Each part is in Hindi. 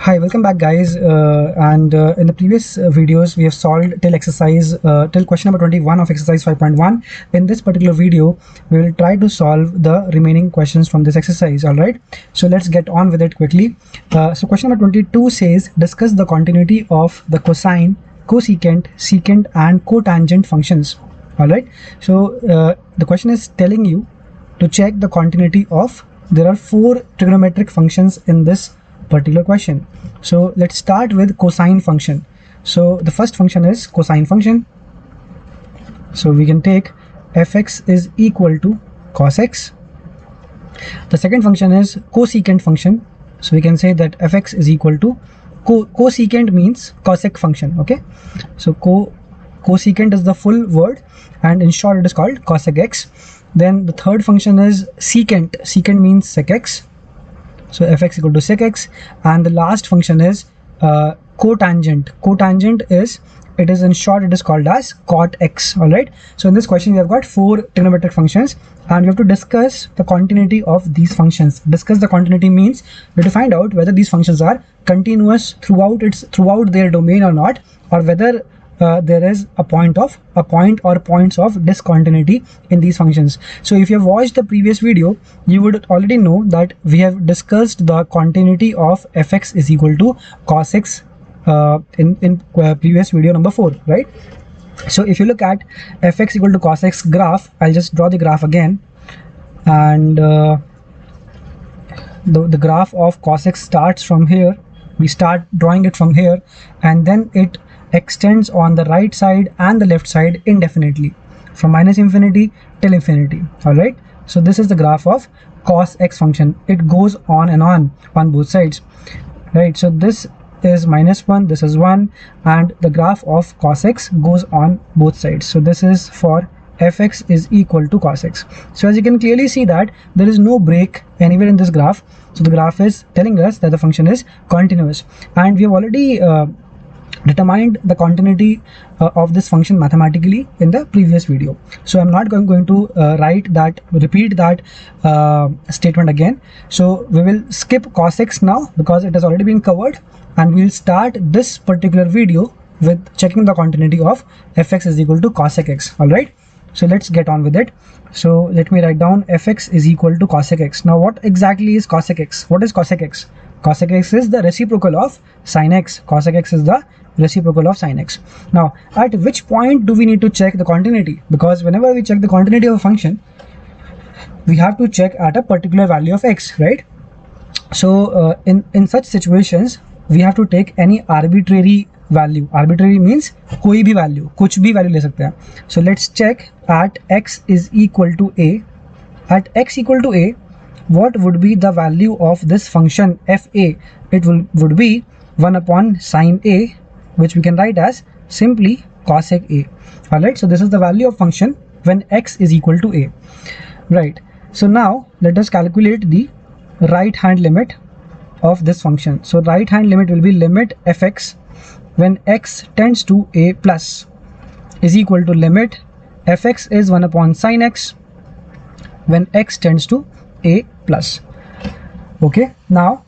Hi, welcome back, guys. And in the previous videos, we have solved till question number 21 of exercise 5.1. In this particular video, we will try to solve the remaining questions from this exercise. All right. So let's get on with it quickly. So question number 22 says, discuss the continuity of the cosine, cosecant, secant, and cotangent functions. All right. So the question is telling you to check the continuity of. There are four trigonometric functions in this particular question. So let's start with cosine function. So the first function is cosine function. So we can take fx is equal to cos x. The second function is cosecant function. So we can say that fx is equal to cosecant means cosec function. Okay, so cosecant is the full word, and in short it is called cosec x. Then the third function is secant. Secant means sec x. So fx equal to sec x. And the last function is cotangent. Cotangent is, it is in short, it is called as cot x. All right. So in this question, we have got four trigonometric functions, and we have to discuss the continuity of these functions. Discuss the continuity means we have to find out whether these functions are continuous throughout their domain or not, or whether there is a point or points of discontinuity in these functions. So if you have watched the previous video, you would already know that we have discussed the continuity of fx is equal to cos x in previous video number 4, right? So if you look at fx equal to cos x graph, I'll just draw the graph again, and the graph of cos x starts from here. We start drawing it from here, and then it extends on the right side and the left side indefinitely, from minus infinity till infinity. All right. So this is the graph of cos x function. It goes on and on both sides, right? So this is -1, this is 1, and the graph of cos x goes on both sides. So this is for fx is equal to cos x. So as you can clearly see that there is no break anywhere in this graph. So the graph is telling us that the function is continuous, and we have already determined the continuity of this function mathematically in the previous video. So I'm not going to repeat that statement again. So we will skip cos x now because it has already been covered, and we'll start this particular video with checking the continuity of fx is equal to cosec x. All right. So let's get on with it. So let me write down fx is equal to cosec x. Now what exactly is cosec x? What is cosec x? Cosec x is the reciprocal of sin x. Cosec x is the reciprocal of sin x. Now at which point do we need to check the continuity? Because whenever we check the continuity of a function, we have to check at a particular value of x, right? So in such situations, we have to take any arbitrary value. Arbitrary means कोई भी value, कुछ भी value ले सकते हैं. So let's check at x is equal to a. At x equal to a, what would be the value of this function fa? It would be 1 upon sine a, which we can write as simply cosec a. All right. So this is the value of function when x is equal to a. Right. So now let us calculate the right hand limit of this function. So right hand limit will be limit fx when x tends to a plus is equal to limit fx is 1 upon sine x when x tends to a plus. Okay, now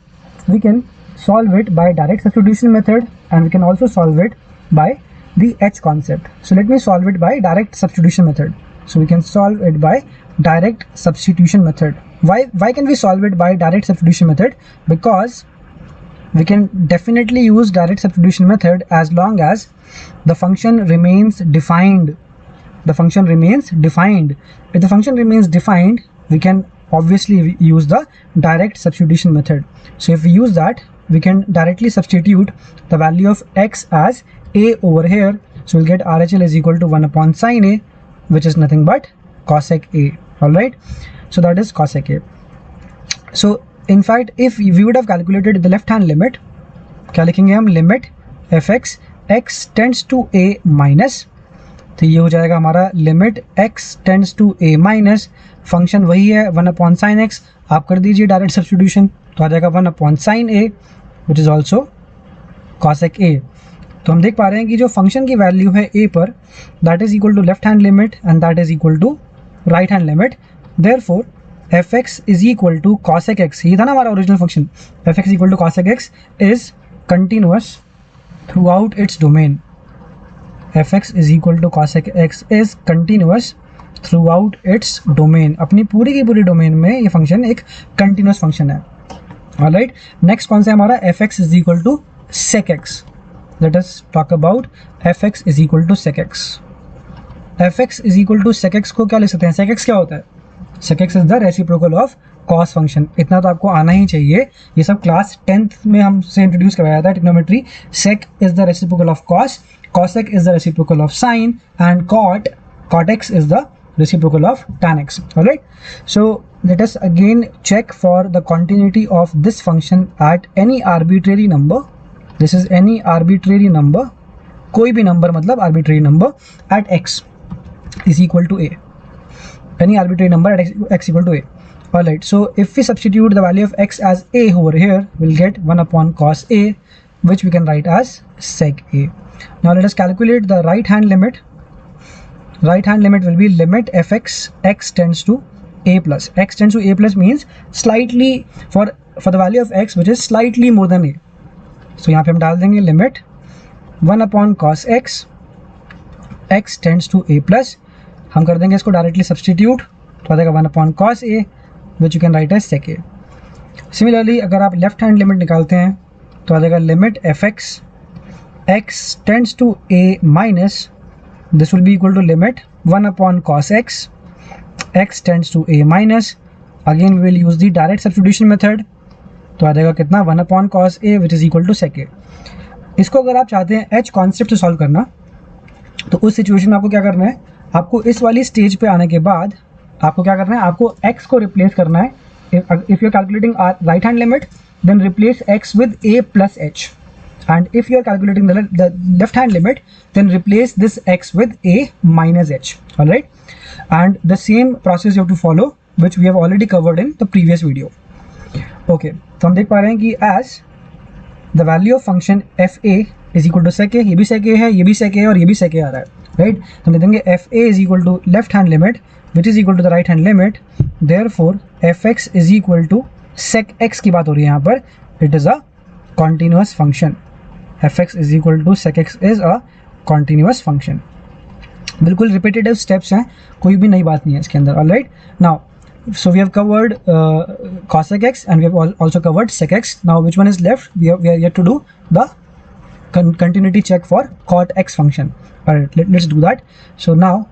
we can solve it by direct substitution method, and we can also solve it by the h concept. So let me solve it by direct substitution method. So we can solve it by direct substitution method. Why can we solve it by direct substitution method? Because we can definitely use direct substitution method as long as the function remains defined. The function remains defined. If the function remains defined, we can obviously use the direct substitution method. So if we use that, we can directly substitute the value of x as a over here. So we'll get RHL is equal to 1 upon sine a, which is nothing but cosec a. All right. So that is cosec a. So in fact, if we would have calculated the left hand limit, क्या लिखेंगे हम? Limit fx x tends to a minus, तो ये हो जाएगा हमारा limit x tends to a minus, function वही है 1 अपॉन साइन x, आप कर दीजिए डायरेक्ट सब्स्टिट्यूशन, तो आ जाएगा 1 upon sine a which is also cosec a. तो हम देख पा रहे हैं कि जो फंक्शन की वैल्यू है a पर, that is equal to left hand limit and that is equal to right hand limit. Therefore fx is equal to cosec x, ये था ना हमारा original function. fx is equal to cosec x is continuous throughout its domain. fx is equal to cos x is continuous throughout its domain. अपनी पूरी की पूरी डोमेन में ये फंक्शन एक कंटिन्यूस फंक्शन है. ऑलराइट, नेक्स्ट कौन सा है हमारा? fx is equal to sec x. Let us talk about fx is equal to sec x. fx is equal to sec x को क्या लिख सकते हैं? sec x क्या होता है? sec x is the reciprocal of cos function. इतना तो आपको आना ही चाहिए, ये सब क्लास 10th में हमसे इंट्रोड्यूस करवाया था trigonometry. sec is the reciprocal of cos, cosec is the reciprocal of sin, and cot x is the reciprocal of tan x. Alright, so let us again check for the continuity of this function at any arbitrary number. This is any arbitrary number, कोई भी नंबर मतलब arbitrary number at x is equal to a. Any arbitrary number at x equal to a. Alright, so if we substitute the value of x as a over here, we'll get 1 upon cos a, which we can write as sec a. Now let us calculate the right hand limit. Right hand limit will be limit fx x tends to a plus. X tends to a plus means slightly for the value of x which is slightly more than a. So यहाँ पे हम डाल देंगे limit 1 upon cos x, x tends to a plus. हम कर देंगे इसको डायरेक्टली सब्सटीट्यूट, तो आ जाएगा 1 upon cos a, which you can write as sec a. Similarly अगर आप लेफ्ट हैंड लिमिट निकालते हैं तो आ जाएगा limit fx x tends to a minus. This will be equal to limit 1 upon cos x, x tends to a minus. Again we will use the direct substitution method. तो आ जाएगा कितना? 1 upon cos a which is equal to sec a. इसको अगर आप चाहते हैं h कॉन्सेप्ट से सॉल्व करना, तो उस सिचुएशन में आपको क्या करना है? आपको इस वाली स्टेज पे आने के बाद आपको क्या करना है? आपको x को रिप्लेस करना है. If you are calculating right hand limit, then replace x with a plus h. And if you are calculating the left hand limit, then replace this x with a minus h. Alright, and the same process you have to follow, which we have already covered in the previous video. Okay, तो हम देख पा रहे हैं कि as the value of function fa is equal to sec a, ये भी sec a है, ये भी sec a और ये भी sec a आ रहा है, right? तो हम लिख देंगे fa is equal to left hand limit which is equal to the right hand limit. Therefore fx is equal to sec x की बात हो रही है यहाँ पर. It is a continuous function. fx is equal to sec x is a continuous function. बिल्कुल रिपीटेटिव स्टेप्स हैं, कोई भी नई बात नहीं है इसके अंदर. Alright, now so we have covered cosec x and we have also covered sec x. Now which one is left? We are yet to do the continuity check for cot x function. Alright, let's do that. So now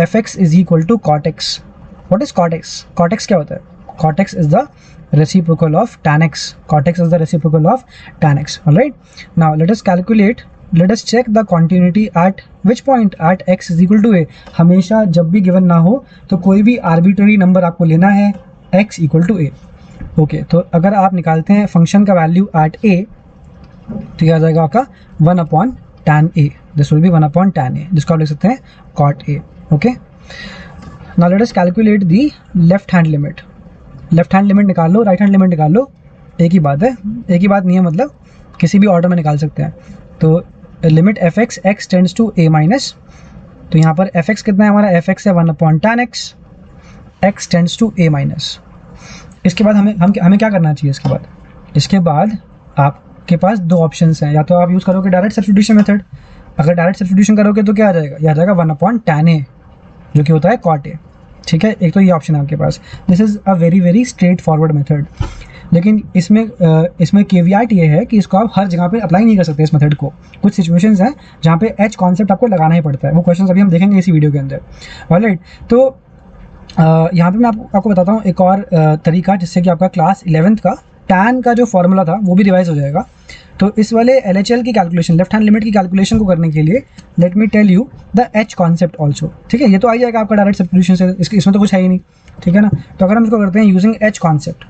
fx is equal to cot x. What is cot x? Cot x क्या होता है? Cot x is the reciprocal of tan x. Cot x is the reciprocal of tan x. Alright, now let us check the continuity at which point at x is equal to a. हमेशा जब भी गिवन ना हो तो कोई भी आर्बिट्ररी नंबर आपको लेना है x equal to a. Okay, तो अगर आप निकालते हैं फंक्शन का वैल्यू एट a, तो यह आ जाएगा आपका 1 upon tan a. This will be 1 upon tan a, जिसको आप लिख सकते हैं cot a. Okay, now let us calculate the left hand limit. Left hand limit निकाल लो, राइट हैंड लिमिट निकाल लो, एक ही बात है. एक ही बात नहीं है, मतलब किसी भी ऑर्डर में निकाल सकते हैं. तो limit F X X tends to A minus, तो यहाँ पर एफ एक्स कितना है हमारा? एफ एक्स है 1 upon tan x, x tends to A minus. इसके बाद हमें क्या करना चाहिए? इसके बाद आपके पास दो ऑप्शंस हैं. या तो आप यूज़ करोगे डायरेक्ट सब्स्टिट्यूशन मेथड. अगर डायरेक्ट सब्स्टिट्यूशन करोगे तो क्या आ जाएगा? यह आ जाएगा 1 upon tan a, जो कि होता है cot a. ठीक है, एक तो ये ऑप्शन है आपके पास. This is a very straightforward method. लेकिन इसमें केवियाट ये है कि इसको आप हर जगह पे अप्लाई नहीं कर सकते इस मेथड को. कुछ सिचुएशंस हैं जहाँ पे एच कॉन्सेप्ट आपको लगाना ही पड़ता है. वो क्वेश्चंस अभी हम देखेंगे इसी वीडियो के अंदर. ऑलराइट, तो यहाँ पे मैं आपको बताता हूँ एक और तरीका, जिससे कि आपका क्लास 11th का टैन का जो फॉर्मूला था वो भी रिवाइज हो जाएगा. तो इस वाले LHL की कैलकुलेशन, लेफ्ट हैंड लिमिट की कैलकुलेशन को करने के लिए let me tell you the H concept also. ठीक है, ये तो आ जाएगा आपका डायरेक्ट सब्स्टिट्यूशन से, इसमें तो कुछ है ही नहीं. ठीक है ना. तो अगर हम इसको करते हैं using H concept,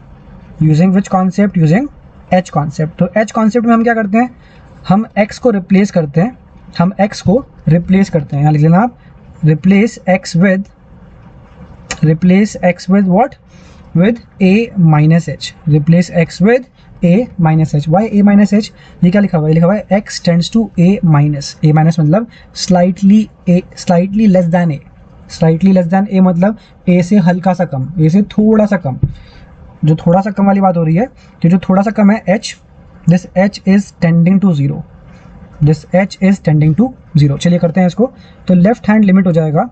using which concept? Using H concept. तो एच कॉन्सेप्ट में हम क्या करते हैं? हम एक्स को रिप्लेस करते हैं. यहाँ लिख लेना आप, replace x with what? With a minus h. Replace x with a minus h. Why a minus h? ये क्या लिखा हुआ है? लिखा हुआ है x tends to a minus. a minus मतलब slightly less than a. slightly less than a मतलब a से हल्का सा कम, a से थोड़ा सा कम. जो थोड़ा सा कम वाली बात हो रही है कि जो थोड़ा सा कम है h, this h is tending to 0, this h is tending to 0। चलिए करते हैं इसको। तो लेफ्ट हैंड लिमिट हो जाएगा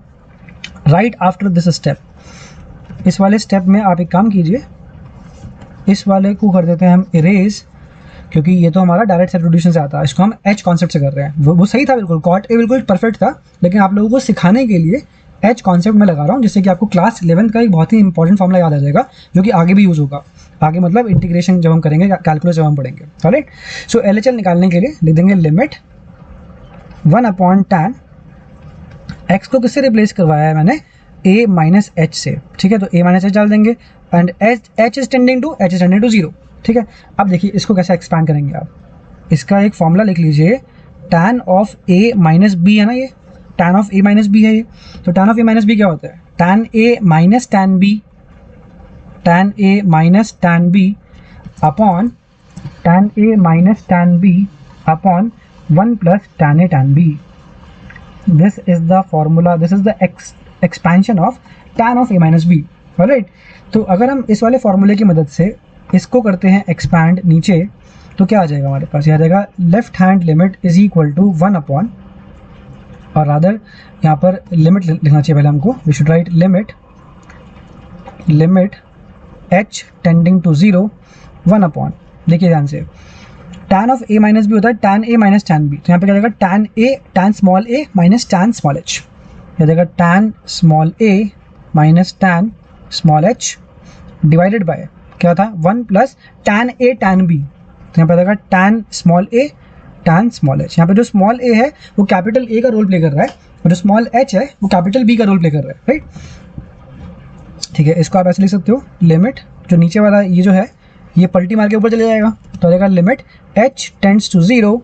राइट आफ्टर दिस स्टेप। इस वाले स्टेप में आप एक काम कीजिए, इस वाले को कर देते हैं हम इरेज, क्योंकि ये तो हमारा डायरेक्ट सब्स्टिट्यूशन से आता है, इसको हम h कॉन्सेप्ट से कर रहे हैं। वो सही था बिल्कुल, कॉट ए बिल्कुल परफेक्ट था, लेकिन आप लोगों को सिखाने के लिए h कॉन्सेप्ट में लगा रहा हूँ, जिससे कि आपको क्लास 11th का एक बहुत ही इंपॉर्टेंट फॉर्मूला याद आ जाएगा, जो कि आगे भी यूज़ होगा। आगे मतलब इंटीग्रेशन जब हम करेंगे, कैलकुलस जब हम पढ़ेंगे। ऑलराइट, सो LHL निकालने के लिए लिख देंगे लिमिट 1/tan x को किससे रिप्लेस करवाया है मैंने, a माइनस एच से। ठीक है, तो a माइनस एच डाल देंगे and h is tending to 0। ठीक है, अब देखिए इसको कैसे एक्सपैंड करेंगे आप। इसका एक फॉर्मूला लिख लीजिए, tan of a minus B है ना, ये tan of a minus B है ये। तो tan of a minus B क्या होता है, tan a minus tan b, tan a minus tan b upon tan a minus tan b upon 1 plus tan a tan b। This is the formula, this is the expansion of tan of a minus b। Alright, तो अगर हम इस वाले फॉर्मूले की मदद से इसको करते हैं एक्सपैंड नीचे, तो क्या आ जाएगा हमारे पास, ये आ जाएगा left hand limit is equal to 1 upon, और रादर यहाँ पर लिमिट लिखना चाहिए पहले हमको। We should write limit h tending to 0 1 upon, देखिए ध्यान से, tan of a minus B होता है tan a minus tan b। तो यहाँ पे क्या जाएगा tan small a minus tan small h, क्या जाएगा tan small a minus tan small h divided by क्या था 1 plus tan a tan b। तो यहाँ पे आएगा tan small a tan small h। यहाँ पे जो स्मॉल a है वो कैपिटल A का रोल प्ले कर रहा है, और जो स्मॉल h है वो कैपिटल B का रोल प्ले कर रहा है। राइट, ठीक है, इसको आप ऐसे लिख सकते हो, लिमिट जो नीचे वाला ये जो है ये पलटी मार के ऊपर चले जाएगा, तो आ जाएगा लिमिट h टेंड्स टू 0,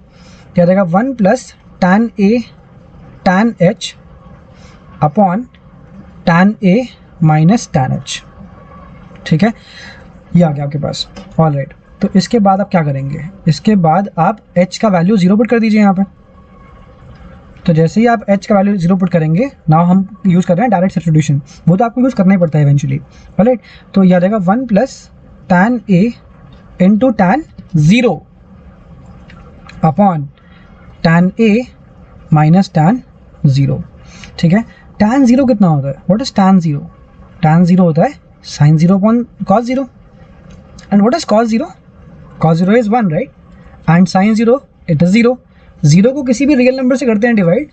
क्या आ जाएगा 1 plus tan a tan h upon tan a minus tan h। ठीक है, ये आ गया आपके पास। ऑल राइट, तो इसके बाद आप क्या करेंगे, इसके बाद आप h का वैल्यू 0 पुट कर दीजिए यहाँ पे। तो जैसे ही आप h का वैल्यू 0 पुट करेंगे, नाउ हम यूज़ कर रहे हैं डायरेक्ट सब्स्टिट्यूशन, वो तो आपको यूज़ करना ही पड़ता है इवेंचुअली। ऑल राइट, तो ये आ जाएगा 1 plus tan a into tan 0 upon tan a minus tan 0। ठीक है, tan 0 कितना होता है, व्हाट इज tan 0, tan 0 होता है sin 0 upon cos 0। And what is cos 0? Cos 0 is 1, right? And sin 0 it is 0। 0 को किसी भी रियल नंबर से करते हैं डिवाइड,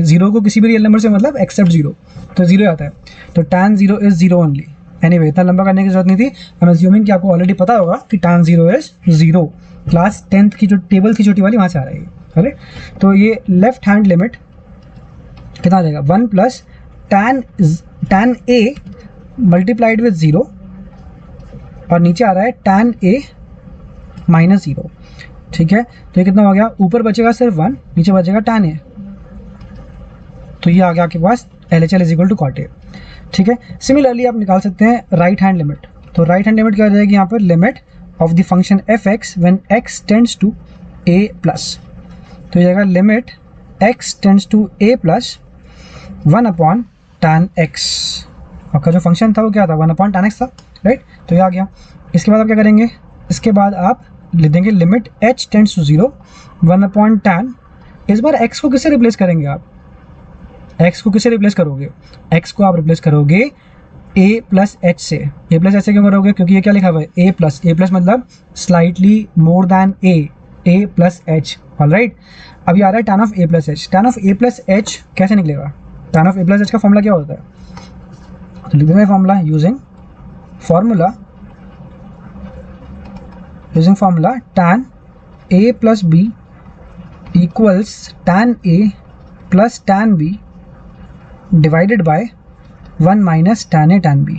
0 को किसी भी रियल नंबर से मतलब एक्सेप्ट 0, तो 0 आता है। तो tan 0 इज 0 ओनली। एनीवे, इतना लंबा करने की जरूरत नहीं थी। आई एम अज्यूमिंग कि आपको ऑलरेडी पता होगा कि tan 0 इज 0। क्लास 10th की जो टेबल थी छोटी वाली, वहाँ से आ रही है। राइट, तो ये लेफ्ट हैंड लिमिट कितना आ जाएगा, 1 plus tan a multiplied with 0, और नीचे आ रहा है tan a माइनस 0। ठीक है, तो ये कितना हो गया, ऊपर बचेगा सिर्फ 1, नीचे बचेगा tan a। तो ये आ गया आपके पास LHL is equal to cot a। ठीक है, सिमिलरली आप निकाल सकते हैं राइट हैंड लिमिट। तो राइट हैंड लिमिट क्या हो जाएगी यहाँ पर, limit of the function fx when x tends to a plus. तो ये जाएगा limit x tends to a plus 1 upon tan x। आपका जो फंक्शन था वो क्या था, 1 अपॉन tan x था। राइट, तो ये आ गया। इसके बाद आप क्या करेंगे, इसके बाद आप लिख देंगे limit h tends to 0 1 upon tan। इस बार x को किससे रिप्लेस करेंगे आप, x को किससे रिप्लेस करोगे, x को आप रिप्लेस करोगे a प्लस एच से। a प्लस एच से क्यों करोगे, क्योंकि ये क्या लिखा हुआ है a प्लस मतलब slightly more than a plus H. All right, अभी आ रहा है tan of a plus H. tan of a plus H कैसे निकलेगा, tan of a plus H का फॉर्मूला क्या होता है, तो लिख देंगे formula using formula tan a plus b equals tan a plus tan b divided by 1 minus tan a tan b।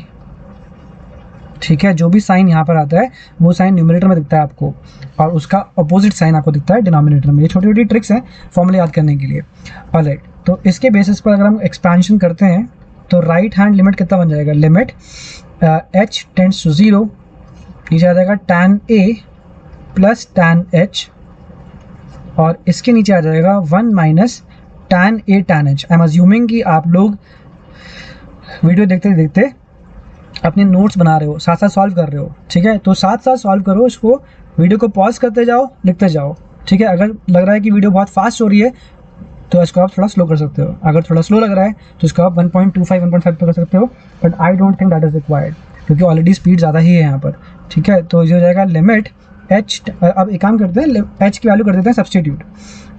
ठीक है, जो भी साइन यहाँ पर आता है वो साइन न्यूमरेटर में दिखता है आपको, और उसका अपोजिट साइन आपको दिखता है डिनोमिनेटर में। ये छोटी छोटी ट्रिक्स हैं फॉर्मूले याद करने के लिए। ऑलराइट, तो इसके बेसिस पर अगर हम एक्सपेंशन करते हैं तो राइट हैंड लिमिट कितना बन जाएगा, लिमिट h टेंड्स टू 0, नीचे आ जाएगा tan a plus tan h, और इसके नीचे आ जाएगा 1 minus tan a tan h। I am assuming कि आप लोग वीडियो देखते देखते अपने नोट्स बना रहे हो, साथ साथ सॉल्व कर रहे हो। ठीक है, तो साथ साथ सॉल्व करो इसको, वीडियो को पॉज करते जाओ, लिखते जाओ, ठीक है। अगर लग रहा है कि वीडियो बहुत फास्ट हो रही है तो इसको आप थोड़ा स्लो कर सकते हो, अगर थोड़ा स्लो लग रहा है तो इसको आप 1.25 1.5 पे कर सकते हो, but I don't think that is required क्योंकि ऑलरेडी स्पीड ज़्यादा ही है यहाँ पर, ठीक है। तो ये हो जाएगा लिमिट एच, अब एक काम करते हैं, एच की वैल्यू कर देते हैं सब्सटीट्यूट।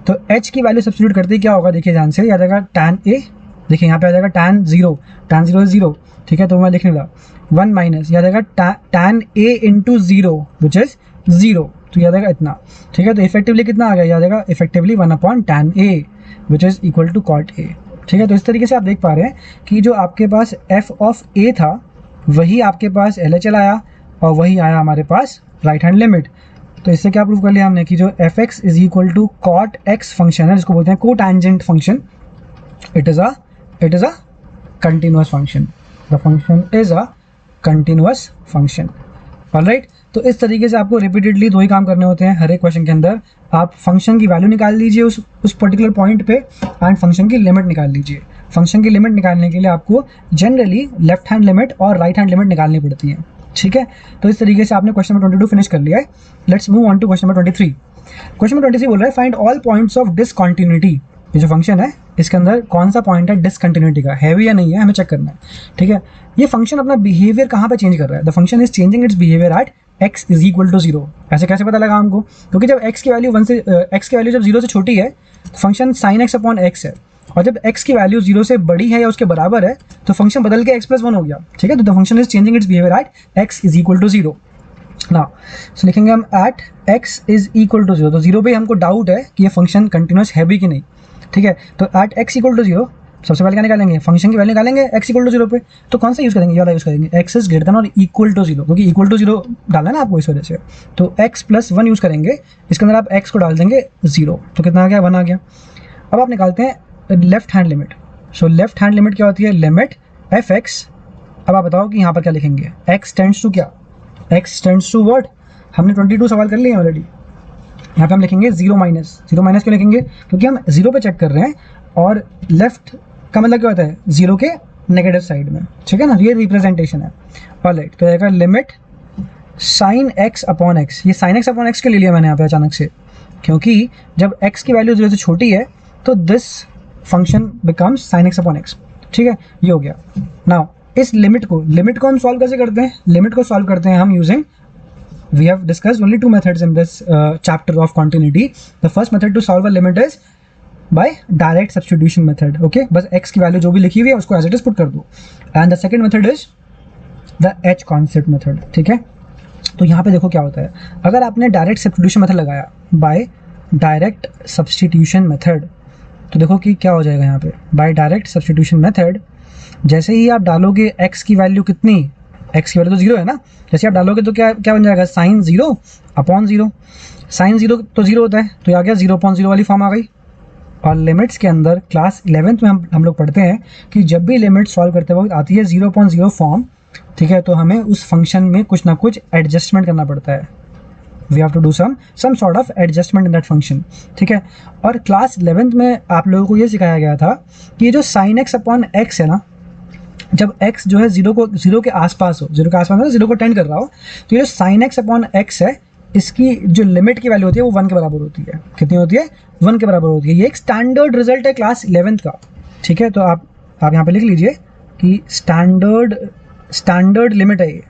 तो एच की वैल्यू सब्सटीट्यूट करते ही क्या होगा, देखिए ध्यान से, आ जाएगा tan ए, देखिए यहाँ पे आ जाएगा tan 0 इज 0, ठीक है। तो मैं लिखने लगा 1 माइनस, यह आ जाएगा tan A into 0 which is 0, तो यह आ जाएगा इतना, ठीक है। तो इफेक्टिवली कितना आ गया, यह आ जाएगा effectively 1/tan A which is equal to cot a, ठीक है। तो इस तरीके से आप देख पा रहे हैं कि जो आपके पास f ऑफ a था वही आपके पास LHL आया और वही आया हमारे पास राइट हैंड लिमिट। तो इससे क्या प्रूव कर लिया हमने कि जो fx is equal to cot x function है, जिसको बोलते हैं cotangent function, it is a continuous function, the function is a continuous function, alright. तो इस तरीके से आपको रिपीटेडली दो ही काम करने होते हैं हर एक क्वेश्चन के अंदर। आप फंक्शन की वैल्यू निकाल लीजिए उस पर्टिकुलर पॉइंट पे एंड फंक्शन की लिमिट निकाल लीजिए। फंक्शन की लिमिट निकालने के लिए आपको जनरली लेफ्ट हैंड लिमिट और राइट हैंड लिमिट निकालनी पड़ती है, ठीक है। तो इस तरीके से आपने क्वेश्चन नंबर 22 फिनिश कर लिया है। Let's move on to question number 23। Question number 23 बोल रहा है find all points of discontinuity. ये जो फंक्शन है इसके अंदर कौन सा पॉइंट है डिसकंटिन्यूटी का, है भी या नहीं है, हमें चेक करना है, ठीक है। ये फंक्शन अपना बिहेवियर कहाँ पे चेंज कर रहा है, the function is changing its behaviour at x is equal to 0। ऐसे कैसे पता लगा हमको, क्योंकि जब x की वैल्यू जब 0 से छोटी है तो function sin x upon x है, और जब x की वैल्यू 0 से बड़ी है या उसके बराबर है तो फंक्शन बदल के x+1 हो गया, ठीक है। तो the function is changing its behaviour at x is equal to 0। Now so लिखेंगे हम at x is equal to 0, तो 0 पे हमको डाउट है कि ये फंक्शन कंटिन्यूस है भी कि नहीं, ठीक है। तो एट x इक्वल टू 0 सबसे पहले क्या निकालेंगे, फंक्शन की वैल्यू निकालेंगे x इक्वल टू 0 पे। तो कौन सा यूज़ करेंगे, ये वाला यूज़ करेंगे, x इज ग्रेटर देन और इक्वल टू 0, क्योंकि इक्वल टू 0 डालना है ना आपको इस वजह से। तो x+1 यूज़ करेंगे, इसके अंदर आप x को डाल देंगे 0, तो कितना आ गया, 1 आ गया। अब आप निकालते हैं left hand limit. So left hand limit क्या होती है, लिमिट fx। अब आप बताओ कि यहाँ पर क्या लिखेंगे, x टेंड्स टू क्या, x टेंड्स टू व्हाट, हमने 22 सवाल कर लिए ऑलरेडी। यहाँ पे हम लिखेंगे 0 माइनस क्यों लिखेंगे, क्योंकि हम 0 पे चेक कर रहे हैं और लेफ्ट का मतलब क्या होता है, 0 के नेगेटिव साइड में, ठीक है ना, ये रिप्रेजेंटेशन है, ऑलराइट। तो आएगा limit sin x upon x, ये sin x अपॉन x के ले लिया मैंने यहाँ पे अचानक से, क्योंकि जब x की वैल्यू 0 से छोटी है तो this function becomes sin x upon x, ठीक है, ये हो गया। नाउ इस लिमिट को हम सॉल्व कैसे करते हैं, लिमिट को सॉल्व करते हैं हम using, we have discussed only two methods in this chapter of continuity. The first method to solve a limit is by direct substitution method, okay, बस x की वैल्यू जो भी लिखी हुई है उसको as it is put कर दो। and the second method is the h concept method, ठीक है। तो यहाँ पे देखो क्या होता है, अगर आपने डायरेक्ट सब्स्टिट्यूशन मेथड लगाया बाय डायरेक्ट सब्स्टिट्यूशन मेथड, तो देखो कि क्या हो जाएगा यहाँ पे, बाय डायरेक्ट सब्स्टिट्यूशन मेथड जैसे ही आप डालोगे x की वैल्यू कितनी, x की वैल्यू तो 0 है ना, जैसे आप डालोगे तो क्या बन जाएगा, sin 0 अपॉन 0, sin 0 तो 0 होता है, तो ये आ गया 0/0 वाली फॉर्म आ गई। और लिमिट्स के अंदर क्लास 11th में हम लोग पढ़ते हैं कि जब भी लिमिट सॉल्व करते वक्त आती है 0/0 फॉर्म, ठीक है, तो हमें उस फंक्शन में कुछ ना कुछ एडजस्टमेंट करना पड़ता है, we have to do some sort of adjustment in that function, ठीक है। और क्लास 11th में आप लोगों को ये सिखाया गया था कि ये जो sin x अपॉन x है ना, जब x जो है 0 के आसपास हो, 0 के आसपास मतलब 0 को टेंड कर रहा हो, तो ये sin x अपॉन x है, इसकी जो लिमिट की वैल्यू होती है वो 1 के बराबर होती है, कितनी होती है, 1 के बराबर होती है। ये एक स्टैंडर्ड रिजल्ट है क्लास 11th का, ठीक है। तो आप यहाँ पे लिख लीजिए कि स्टैंडर्ड लिमिट है ये,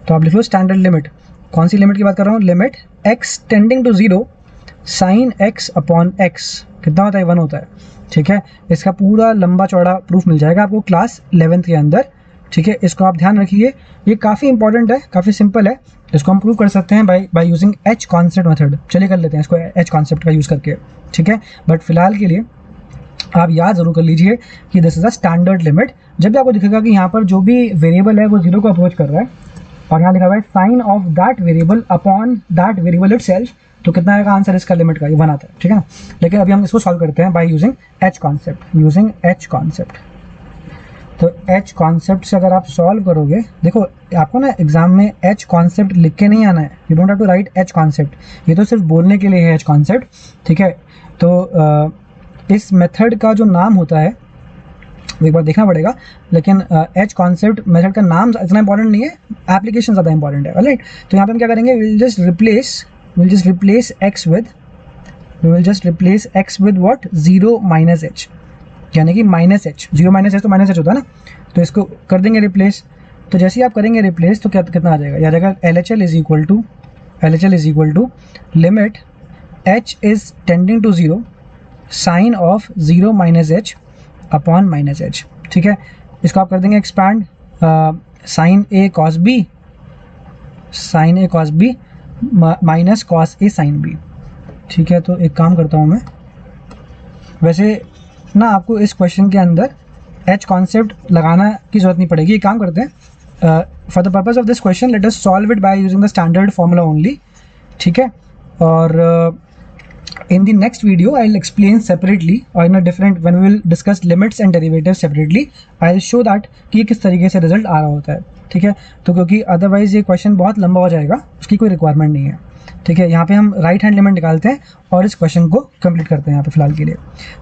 तो आप लिख लो स्टैंडर्ड लिमिट। कौन सी लिमिट की बात कर रहा हूँ, limit x tending to 0 sin x upon x कितना होता है, 1 होता है, ठीक है। इसका पूरा लंबा चौड़ा प्रूफ मिल जाएगा आपको क्लास 11th के अंदर, ठीक है। इसको आप ध्यान रखिए, ये काफ़ी इंपॉर्टेंट है, काफ़ी सिंपल है, इसको हम प्रूव कर सकते हैं by using H concept method. चलिए कर लेते हैं इसको एच कॉन्सेप्ट का यूज़ करके, ठीक है। बट फिलहाल के लिए आप याद ज़रूर कर लीजिए कि this is a standard limit. जब भी आपको दिखेगा कि यहाँ पर जो भी वेरिएबल है वो 0 को अप्रोच कर रहा है और यहाँ लिखा हुआ है sine of that variable upon that variable itself, तो कितना आएगा आंसर इसका लिमिट का, ये 1 आता है, ठीक है ना। लेकिन अभी हम इसको सॉल्व करते हैं बाय यूजिंग एच कॉन्सेप्ट। तो एच कॉन्सेप्ट से अगर आप सॉल्व करोगे, देखो आपको ना एग्जाम में एच कॉन्सेप्ट लिख के नहीं आना है, you don't have to write H concept, ये तो सिर्फ बोलने के लिए है एच कॉन्सेप्ट, ठीक है। तो इस मेथड का जो नाम होता है वो एक बार देखना पड़ेगा, लेकिन एच कॉन्सेप्ट मेथड का नाम इतना इंपॉर्टेंट नहीं है, एप्लीकेशन ज़्यादा इंपॉर्टेंट है, राइट। तो यहाँ पे हम क्या करेंगे, will just replace x with what, 0 minus H, यानी कि माइनस एच, 0 माइनस एच तो माइनस एच होता है ना, तो इसको कर देंगे रिप्लेस। तो जैसे ही आप करेंगे रिप्लेस तो कितना आ जाएगा, आ जाएगा L H L is equal to limit H is tending to 0 sine of 0 minus H upon minus H, ठीक है। इसको आप कर देंगे expand, sine A cos B minus cos A sine B, ठीक है। तो एक काम करता हूँ मैं, वैसे ना आपको इस क्वेश्चन के अंदर एच कॉन्सेप्ट लगाना की ज़रूरत नहीं पड़ेगी। एक काम करते हैं, for the purpose of this question let us solve it by using the standard formula only, ठीक है। और in the next video I'll explain separately or in a different, when we will discuss limits and derivatives separately I'll show that कि किस तरीके से रिजल्ट आ रहा होता है, ठीक है। तो क्योंकि अदरवाइज ये क्वेश्चन बहुत लंबा हो जाएगा, उसकी कोई रिक्वायरमेंट नहीं है, ठीक है। यहाँ पे हम राइट हैंड लिमिट निकालते हैं और इस क्वेश्चन को कंप्लीट करते हैं यहाँ पे फिलहाल के लिए।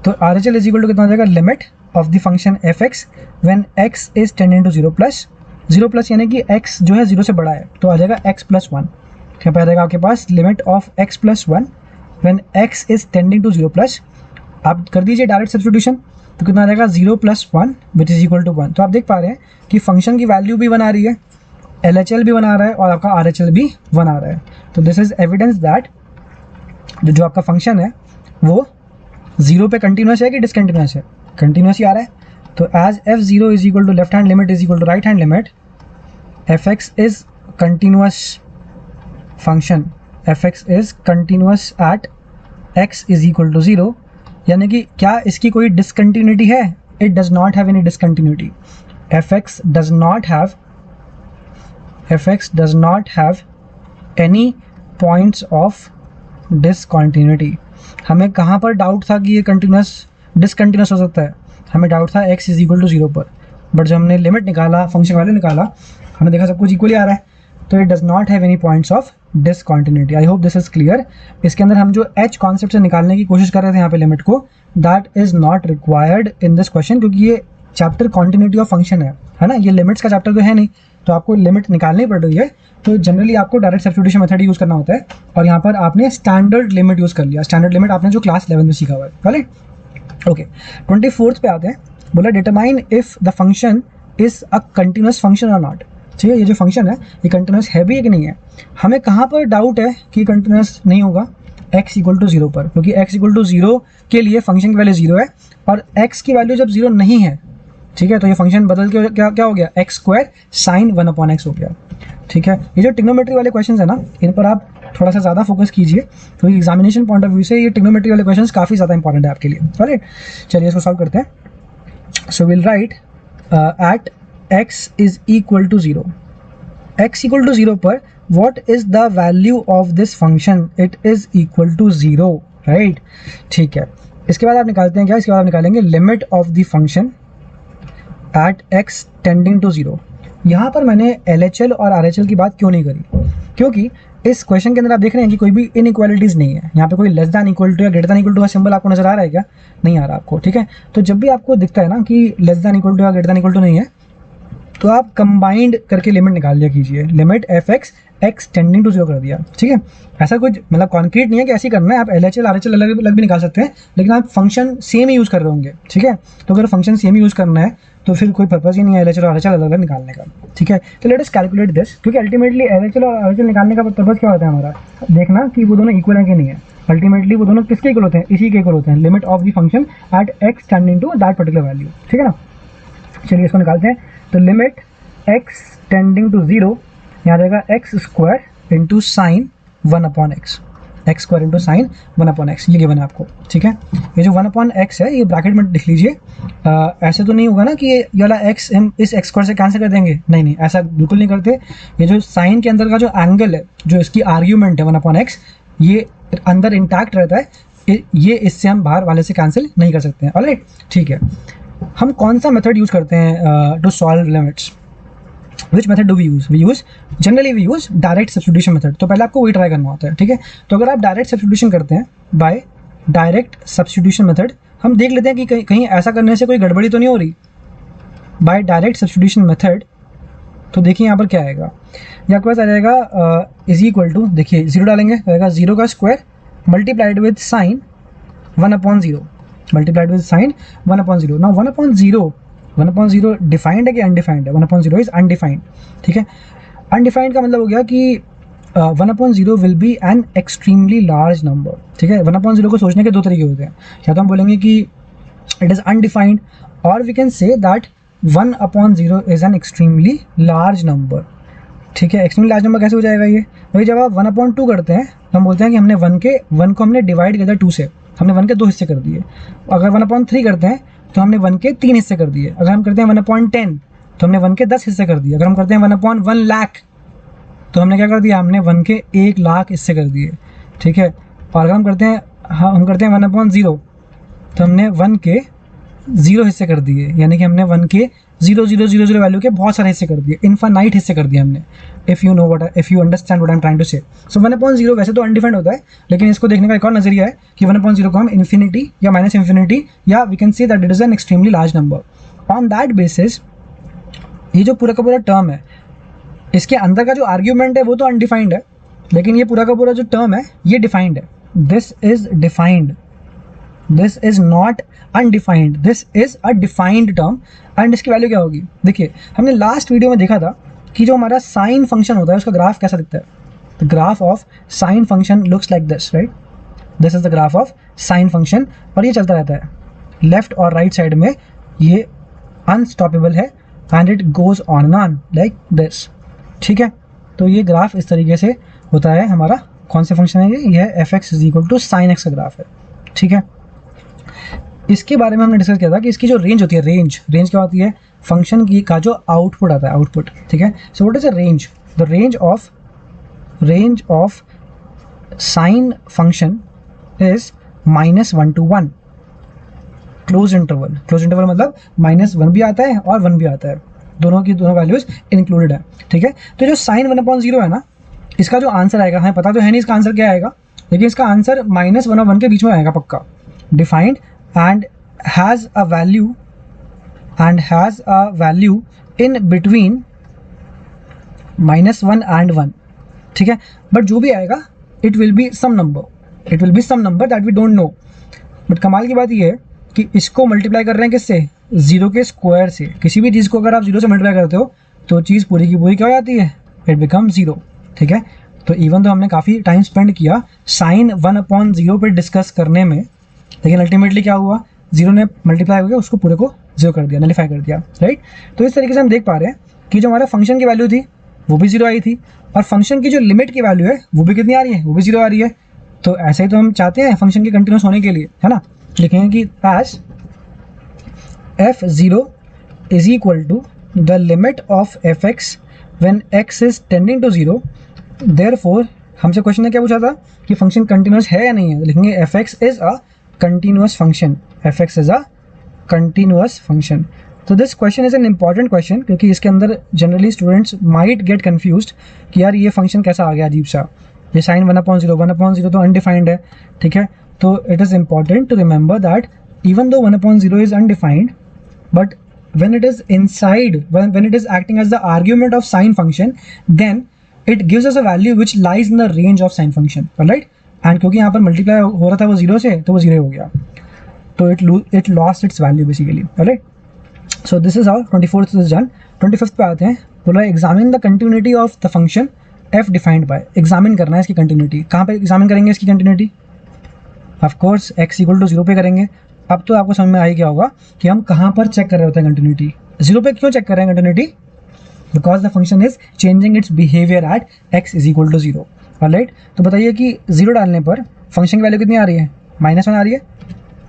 तो R H L is equal to कितना हो जाएगा, limit of the function F X when X is tending to 0 plus, यानी कि एक्स जो है 0 से बड़ा है, तो आ जाएगा एक्स प्लस 1, क्या आ जाएगा आपके पास, limit of x plus 1 when x is tending to 0 plus, आप कर दीजिए डायरेक्ट सब्स्टिट्यूशन, तो कितना आ जाएगा 0 plus 1 which is equal to 1। तो आप देख पा रहे हैं कि फंक्शन की वैल्यू भी 1 आ रही है, एल एच एल भी 1 आ रहा है और आपका आर एच एल भी 1 आ रहा है। तो दिस इज एविडेंस दैट जो आपका फंक्शन है वो 0 पे कंटिन्यूस है कि डिसकंटिन्यूस है, कंटिन्यूस ही आ रहा है। तो as F 0 is equal to left hand limit is equal to right hand limit, F x is continuous function, F x is continuous at x is equal to 0, यानी कि क्या इसकी कोई डिसकंटिन्यूटी है, it does not have any discontinuity, F X does not have any points of discontinuity. हमें कहाँ पर डाउट था कि ये डिसकंटिन्यूस हो सकता है, हमें डाउट था x इज इक्वल टू 0 पर, बट जब हमने लिमिट निकाला, फंक्शन वैल्यू निकाला, हमने देखा सब कुछ इक्वली आ रहा है, तो it does not have any points of discontinuity. I hope this is clear. इसके अंदर हम जो एच कॉन्सेप्ट से निकालने की कोशिश कर रहे थे यहाँ पे लिमिट को, that is not required in this question, क्योंकि ये चैप्टर कॉन्टिन्यूटी ऑफ फंक्शन है ना, ये लिमिट्स का चैप्टर तो है नहीं, तो आपको लिमिट निकालनी पड़ रही है। तो जनरली आपको डायरेक्ट सब्स्टिट्यूशन मेथड यूज़ करना होता है, और यहाँ पर आपने स्टैंडर्ड लिमिट यूज़ कर लिया, स्टैंडर्ड लिमिट आपने जो क्लास 11 में सीखा हुआ है, राइट। ओके, 24th पे आते हैं, बोला determine if the function is a continuous function और नॉट। ठीक है, ये जो फंक्शन है ये कंटिन्यूस है भी है कि नहीं है। हमें कहाँ पर डाउट है कि कंटिन्यूस नहीं होगा, x इक्वल टू 0 पर, क्योंकि x इक्वल टू 0 के लिए फंक्शन की वैल्यू 0 है और x की वैल्यू जब 0 नहीं है, ठीक है, तो ये फंक्शन बदल के क्या हो गया, एक्स स्क्वायर साइन 1/x हो गया। ठीक है, ये जो ट्रिग्नोमेट्री वाले क्वेश्चंस है ना, इन पर आप थोड़ा सा ज़्यादा फोकस कीजिए, क्योंकि एग्जामिनेशन पॉइंट ऑफ व्यू से ये ट्रिग्नोमेट्री वाले क्वेश्चंस काफ़ी ज़्यादा इंपॉर्टेंट है आपके लिए। राइट, चलिए इसको सॉल्व करते हैं। So will write at x is equal to 0, x equal to 0 पर what is the value of this function, it is equal to 0, right. ठीक है, इसके बाद आप निकालते हैं क्या, इसके बाद आप निकालेंगे limit of the function at x tending to 0। यहाँ पर मैंने LHL और RHL की बात क्यों नहीं करी, क्योंकि इस क्वेश्चन के अंदर आप देख रहे हैं कि कोई भी इनइक्वालिटीज़ नहीं है। यहाँ पे कोई लेस दैन इक्वल टू या ग्रेटर दैन इक्वल टू का सिंबल आपको नजर आ रहा है क्या, नहीं आ रहा आपको। ठीक है, तो जब भी आपको दिखता है ना कि लेस दैन इक्वल टू या ग्रेटर दैन इक्वल टू नहीं है, तो आप कंबाइंड करके लिमिट निकाल लिया कीजिए, limit F X X tending to 0 कर दिया। ठीक है, ऐसा कुछ मतलब कॉन्क्रीट नहीं है कि ऐसे ही करना है, आप LHL RHL अलग अलग भी निकाल सकते हैं, लेकिन आप फंक्शन सेम ही यूज़ कर रहे होंगे। ठीक है, तो अगर फंक्शन सेम ही यूज़ करना है तो फिर कोई पर्पज़ ही नहीं है LHL और RHL अलग अलग निकालने का। ठीक है, तो लेट अस कैलकुलेट दिस, क्योंकि अल्टीमेटली LHL और RHL निकालने का पर्पज़ क्या होता है हमारा, देखना कि वो दोनों इक्वल है कि नहीं है। अल्टीमेटली वो दोनों किसके इक्वल होते हैं, इसी के इक्वल होते हैं, limit of the function at X tending to that particular value. ठीक है ना, चलिए इसको निकालते हैं। तो लिमिट x टेंडिंग टू 0 यहाँ रहेगा x square into sine 1/x, x square into sine 1/x, ये गिवन है आपको। ठीक है, ये जो 1/x है ये ब्रैकेट में लिख लीजिए। ऐसे तो नहीं होगा ना कि ये वाला x हम इस x स्क्वायर से कैंसिल कर देंगे, नहीं, ऐसा बिल्कुल नहीं करते। ये जो साइन के अंदर का जो एंगल है, जो इसकी आर्ग्यूमेंट है 1/x, ये अंदर इंटैक्ट रहता है, ये इससे हम बाहर वाले से कैंसिल नहीं कर सकते हैं। ऑलराइट, ठीक है, हम कौन सा मेथड यूज़ करते हैं to solve limits, which method do we use generally we use direct substitution method. तो पहले आपको वही ट्राई करना होता है। ठीक है, तो अगर आप डायरेक्ट सब्स्टिट्यूशन करते हैं बाय डायरेक्ट सब्स्टिट्यूशन मेथड, हम देख लेते हैं कि कहीं ऐसा करने से कोई गड़बड़ी तो नहीं हो रही। बाय डायरेक्ट सब्स्टिट्यूशन मेथड, तो देखिए यहाँ पर क्या आएगा, ये आपके पास आ जाएगा इज इक्वल टू, देखिए जीरो डालेंगे तो आएगा जीरो का square multiplied with sine 1/0, multiplied with sine 1/0। ना 1/0 डिफाइंड है कि अनडिफाइंड है? 1/0 इज अनडिफाइंड, ठीक है। अनडिफाइंड का मतलब हो गया कि 1/0 will be N extremely large number, ठीक है। 1/0 को सोचने के दो तरीके होते हैं, या तो हम बोलेंगे कि इट इज़ अनडिफाइंड, और we can say that 1/0 is an extremely large number, ठीक है। एक्सट्रीमली लार्ज नंबर कैसे हो जाएगा ये? भाई जब आप 1/2 करते हैं तो हम बोलते हैं कि हमने 1 को हमने डिवाइड कर दिया 2 से, हमने 1 के 2 हिस्से कर दिए। अगर 1/3 करते हैं तो हमने 1 के 3 हिस्से कर दिए। अगर हम करते हैं 1/10 तो हमने 1 के 10 हिस्से कर दिए। अगर हम करते हैं 1/1 लाख तो हमने क्या कर दिया? हमने 1 के 1 लाख हिस्से कर दिए, ठीक है। और अगर हम करते हैं 1/0 तो हमने 1 के 0 हिस्से कर दिए, यानी कि हमने 1 के 0,000 वैल्यू के बहुत सारे हिस्से कर दिए, इनफाइनाइट हिस्से कर दिए हमने। If you understand what I am trying to say. So 1/0 वैसे तो अनडिफाइंड होता है, लेकिन इसको देखने का एक और नजरिया है कि 1/0 को हम इन्फिनिटी या माइनस इन्फिनिटी, या we can say that it is an extremely large number. On that basis ये जो पूरा का पूरा टर्म है, इसके अंदर का जो आर्ग्यूमेंट है वो तो अनडिफाइंड है, लेकिन ये पूरा का पूरा जो टर्म है ये डिफाइंड है। This is defined, this is not undefined, this is a defined term. And इसकी वैल्यू क्या होगी? देखिए हमने लास्ट वीडियो में देखा था कि जो हमारा साइन फंक्शन होता है उसका ग्राफ कैसा दिखता है। The graph of sine function looks like this, right? This is the graph of sine function, और ये चलता रहता है लेफ्ट और राइट साइड में, ये अनस्टॉपेबल है and it goes on and on like this, ठीक है। तो ये ग्राफ इस तरीके से होता है हमारा। कौन से फंक्शन है ये? है fx is equal to sine X का ग्राफ है, ठीक है। इसके बारे में हमने डिस्कस किया था कि इसकी जो रेंज होती है, रेंज क्या होती है? फंक्शन की का जो आउटपुट आता है, आउटपुट, ठीक है। So what is a range? The range of sine function is -1 to 1, close interval मतलब -1 भी आता है और 1 भी आता है, दोनों की दोनों वैल्यूज इंक्लूडेड है, ठीक है। तो जो साइन 1/0 है ना, इसका जो आंसर आएगा, हमें पता तो है नहीं इसका आंसर क्या आएगा, लेकिन इसका आंसर -1 और 1 के बीच में आएगा पक्का, defined and has a value in between -1 and 1, ठीक है। बट जो भी आएगा it will be some number that we don't know. But कमाल की बात ये है कि इसको मल्टीप्लाई कर रहे हैं किससे? 0 के स्क्वायर से। किसी भी चीज़ को अगर आप 0 से मल्टीप्लाई करते हो तो चीज़ पूरी की पूरी क्या हो जाती है? इट बिकम 0, ठीक है। तो इवन तो हमने काफ़ी टाइम स्पेंड किया साइन 1/0 पे डिस्कस करने में, लेकिन अल्टीमेटली क्या हुआ? 0 ने मल्टीप्लाई हो गया, उसको पूरे को 0 कर दिया, नलीफाई कर दिया, राइट। तो इस तरीके से हम देख पा रहे हैं कि जो हमारा फंक्शन की वैल्यू थी वो भी 0 आई थी, और फंक्शन की जो लिमिट की वैल्यू है वो भी कितनी आ रही है? वो भी 0 आ रही है। तो ऐसे ही तो हम चाहते हैं फंक्शन के कंटिन्यूस होने के लिए, है ना। लिखेंगे कि as f0 is equal to the limit of fx when x is tending to 0। Therefore हमसे क्वेश्चन ने क्या पूछा था कि फंक्शन कंटिन्यूस है या नहीं है? लिखेंगे fx is a continuous function, fx is a continuous function. तो this question is an important question, क्योंकि इसके अंदर generally students might get confused कि यार ये फंक्शन कैसा आ गया अजीब सा, ये साइन 1/0 तो अनडिफाइंड है, ठीक है। तो it is important to remember that even though 1/0 is undefined, but when it is inside, when it is acting as the argument of sine function, then it gives us a value which lies in the range of sine function, alright। and क्योंकि यहाँ पर मल्टीप्लाई हो रहा था वो 0 से, तो वो 0 हो गया, तो it lost its value basically, alright। so this is how 24th is done। 25th पे आते हैं। बोला examine the continuity of the function f defined by, examine करना है इसकी continuity। कहाँ पे examine करेंगे इसकी continuity? of course x equal to 0 पे करेंगे। अब तो आपको समझ में आ ही गया होगा कि हम कहाँ पर चेक कर रहे होते हैं कंटिन्यूटी। 0 पे क्यों चेक कर रहे हैं continuity? Because the function is changing its behaviour at x is equal to 0, right. तो बताइए कि 0 डालने पर फंक्शन की वैल्यू कितनी आ रही है? -1 आ रही है,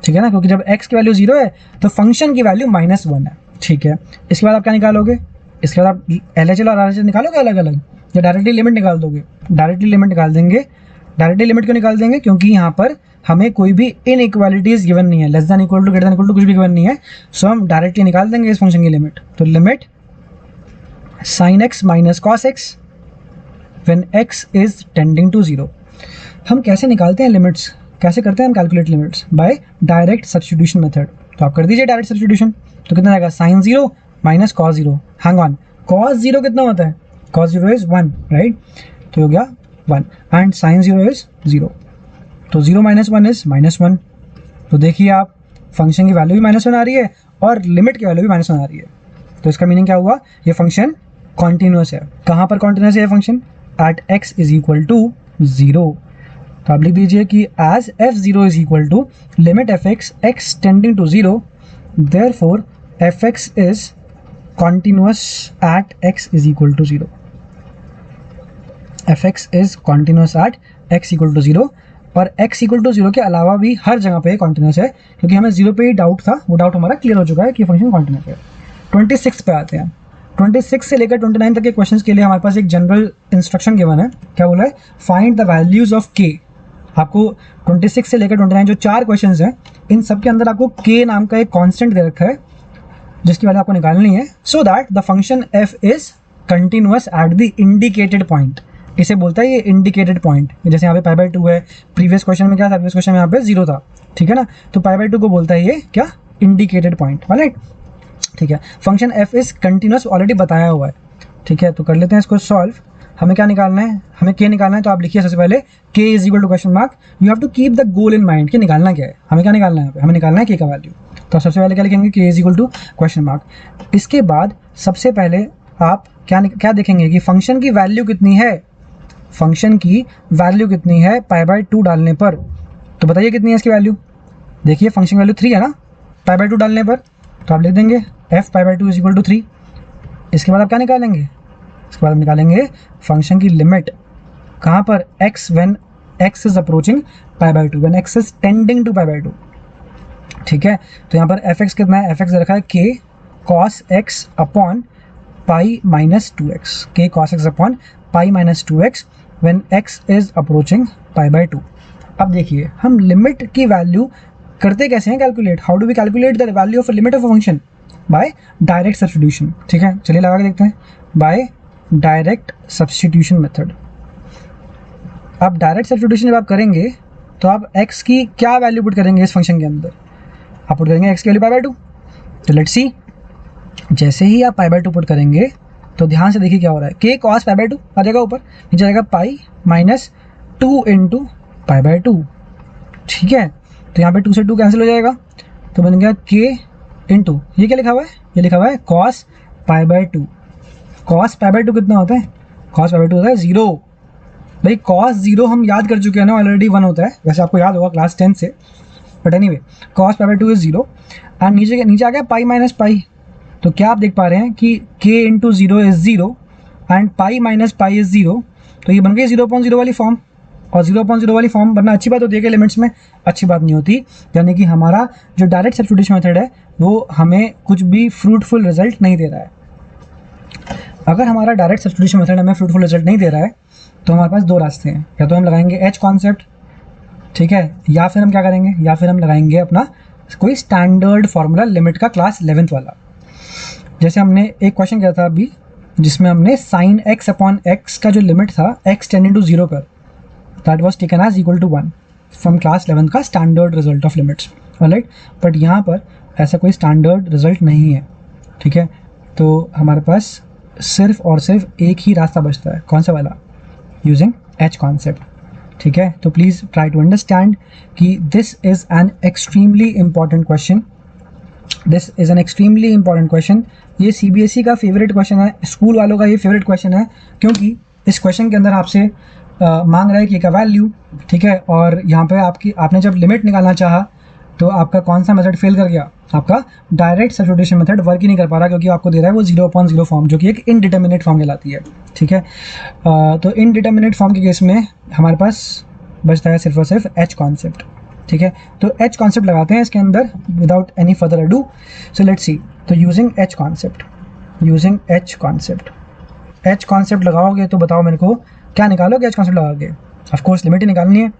ठीक है ना, क्योंकि जब x की वैल्यू 0 है तो फंक्शन की वैल्यू -1 है, ठीक है। इसके बाद आप क्या निकालोगे? इसके बाद आप LHL और RHL निकालोगे अलग अलग, या डायरेक्टली लिमिट निकाल दोगे? डायरेक्टली लिमिट निकाल देंगे। डायरेक्टली लिमिट क्यों निकाल देंगे? क्योंकि यहाँ पर हमें कोई भी इनइक्वालिटीज गिवन नहीं है, less than equal to, greater than equal to कुछ भी गिवन नहीं है। सो हम डायरेक्टली निकाल देंगे इस फंक्शन की लिमिट। तो limit sin x minus cos x when x is tending to 0। हम कैसे निकालते हैं लिमिट्स? कैसे करते हैं हम calculate limits? By direct substitution method. तो आप कर दीजिए डायरेक्ट सब्स्टिट्यूशन। तो कितना आएगा? sin 0 minus cos zero, hang on, cos zero कितना होता है, कॉस जीरो इज 1, राइट, तो हो गया 1 एंड साइन जीरो इज 0, तो 0 माइनस 1 इज -1। तो देखिए आप फंक्शन की वैल्यू भी -1 आ रही है और लिमिट की वैल्यू भी -1 आ रही है, तो इसका मीनिंग क्या हुआ, ये फंक्शन कॉन्टिन्यूस है। कहाँ पर कॉन्टिन्यूस है ये function, at x is equal to 0। तो आप लिख दीजिए कि as f0 is equal to limit fx x tending to 0, therefore fx is continuous at x is equal to 0, fx is continuous at x equal to 0, और x इक्वल टू 0 के अलावा भी हर जगह पे कॉन्टिन्यूस है, क्योंकि हमें 0 पे ही डाउट था, वो डाउट हमारा क्लियर हो चुका है कि फंक्शन कॉन्टिन्यूस है। 26 पे आते हैं। 26 से लेकर 29 तक के क्वेश्चंस के लिए हमारे पास एक जनरल इंस्ट्रक्शन गिवन है। क्या बोला है, find the values of k। आपको 26 से लेकर 29 जो 4 क्वेश्चंस हैं, इन सब के अंदर आपको k नाम का एक कांस्टेंट दे रखा है जिसकी वैल्यू आपको निकालनी है, so that the function f is continuous at the indicated point. इसे बोलता है ये इंडिकेटेड पॉइंट। जैसे यहाँ पे पाई बाई 2 है, प्रीवियस क्वेश्चन में क्या था, प्रीवियस क्वेश्चन में यहाँ पे 0 था, ठीक है ना, तो पाई बाई 2 को बोलता है ये क्या, इंडिकेटेड पॉइंट, राइट, ठीक है। Function f is continuous already बताया हुआ है, ठीक है, तो कर लेते हैं इसको सॉल्व। हमें क्या निकालना है, हमें k निकालना है, तो आप लिखिए सबसे पहले k is equal to question mark, you have to keep the goal in mind कि निकालना क्या है, हमें क्या निकालना है यहाँ पे, हमें निकालना है k का वैल्यू। तो सबसे पहले क्या लिखेंगे, k is equal to question mark. इसके बाद सबसे पहले आप क्या देखेंगे कि फंक्शन की वैल्यू कितनी है, फंक्शन की वैल्यू कितनी है पाई बाई 2 डालने पर, तो बताइए कितनी है इसकी वैल्यू। देखिए फंक्शन वैल्यू 3 है ना पाई बाई 2 डालने पर, तो आप लिख देंगे f pi by 2 is equal to 3। इसके बाद आप क्या निकालेंगे, इसके बाद हम निकालेंगे फंक्शन की लिमिट, कहाँ पर, x when x is approaching pi by 2, when x is tending to pi by 2, ठीक है। तो यहाँ पर fx कितना है, fx रखा है k cos x upon pi minus 2x, k cos x upon pi minus 2x when x is approaching pi by 2। अब देखिए हम लिमिट की वैल्यू करते कैसे हैं calculate, how do we calculate the value of limit of a function, by direct substitution, ठीक है, चलिए लगा के देखते हैं, बाय डायरेक्ट सब्स्टिट्यूशन मेथड। अब डायरेक्ट सब्स्टिट्यूशन जब आप करेंगे तो आप x की क्या वैल्यू पुट करेंगे इस फंक्शन के अंदर, आप पुट करेंगे x की वैल्यू पाई बाई 2। तो लेट्स सी, जैसे ही आप पाई बाई 2 पुट करेंगे तो ध्यान से देखिए क्या हो रहा है, k cos पाई बाई 2 आ जाएगा ऊपर, नीचे जाएगा pi minus 2 into pi by 2, ठीक है। तो यहाँ पे 2 से 2 कैंसिल हो जाएगा, तो बन गया k इंटू, ये क्या लिखा हुआ है, ये लिखा हुआ है cos pi by 2। cos pi by 2 कितना होता है, cos पाई बाई 2 होता है 0। भाई cos 0 हम याद कर चुके हैं ना, ऑलरेडी 1 होता है, वैसे आपको याद होगा क्लास 10 से, but anyway cos pi by 2 is 0 and नीचे आ गया पाई माइनस पाई। तो क्या आप देख पा रहे हैं कि k into 0 is 0 and pi minus pi is 0, तो ये बन गई 0/0 वाली फॉर्म, और 0/0 वाली फॉर्म बनना अच्छी बात होती है कि लिमिट्स में, अच्छी बात नहीं होती, यानी कि हमारा जो डायरेक्ट सब्स्टिट्यूशन मेथड है वो हमें कुछ भी फ्रूटफुल रिजल्ट नहीं दे रहा है। अगर हमारा डायरेक्ट सब्स्टिट्यूशन मेथड हमें फ्रूटफुल रिजल्ट नहीं दे रहा है तो हमारे पास 2 रास्ते हैं, या तो हम लगाएंगे h कॉन्सेप्ट, ठीक है, या फिर हम क्या करेंगे, या फिर हम लगाएंगे अपना कोई स्टैंडर्ड फॉर्मूला लिमिट का क्लास 11th वाला। जैसे हमने एक क्वेश्चन किया था अभी जिसमें हमने साइन x अपॉन x का जो लिमिट था x टेंडिंग टू 0 पर, that was taken as equal to 1 from class 11 का standard result of limits, alright. But यहाँ पर ऐसा कोई स्टैंडर्ड रिजल्ट नहीं है, ठीक है, तो हमारे पास सिर्फ और सिर्फ एक ही रास्ता बचता है, कौन सा वाला, यूजिंग h कॉन्सेप्ट, ठीक है। तो प्लीज़ ट्राई टू अंडरस्टैंड कि this is an extremely important question, this is an extremely important question. ये CBSE का फेवरेट क्वेश्चन है, स्कूल वालों का ये फेवरेट क्वेश्चन है, क्योंकि इस क्वेश्चन के अंदर आपसे मांग रहा है कि का वैल्यू, ठीक है, और यहाँ पे आपने जब लिमिट निकालना चाहा तो आपका कौन सा मेथड फेल कर गया, आपका डायरेक्ट सब्स्टिट्यूशन मेथड वर्क ही नहीं कर पा रहा, क्योंकि आपको दे रहा है वो 0/0 फॉर्म, जो कि एक इनडिटर्मिनेट फॉर्म कहलाती है, ठीक है। तो इनडिटर्मिनेट फॉर्म के केस में हमारे पास बचता है सिर्फ और सिर्फ h कॉन्सेप्ट, ठीक है। तो h कॉन्सेप्ट लगाते हैं इसके अंदर without any further ado. So let's see, तो यूजिंग h कॉन्सेप्ट लगाओगे तो बताओ मेरे को क्या निकालोगे h कॉन्सेप्ट लगा के, ऑफ कोर्स लिमिट ही निकालनी है,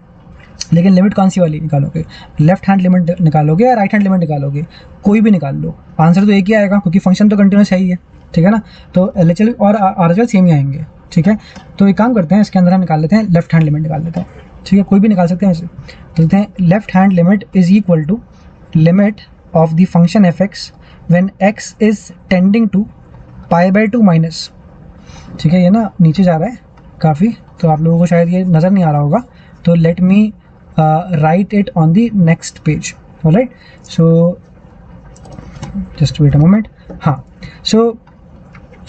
लेकिन लिमिट कौन सी वाली निकालोगे, लेफ्ट हैंड लिमिट निकालोगे या राइट हैंड लिमिट निकालोगे, कोई भी निकाल लो, आंसर तो एक ही आएगा क्योंकि फंक्शन तो कंटिन्यूस है ही है, ठीक है ना। तो LHL और RHL सेम ही आएंगे, ठीक है। तो एक काम करते हैं, इसके अंदर हम निकाल लेते हैं लेफ्ट हैंड लिमिट निकाल लेते हैं, ठीक है, कोई भी निकाल सकते हैं इसे। तो लेते हैं left hand limit is equal to limit of the function f(x) when x is tending to π/2 minus, ठीक है, ये ना नीचे जा रहा है काफ़ी, तो आप लोगों को शायद ये नज़र नहीं आ रहा होगा, तो let me write it on the next page. Alright, so just wait a moment. हाँ, सो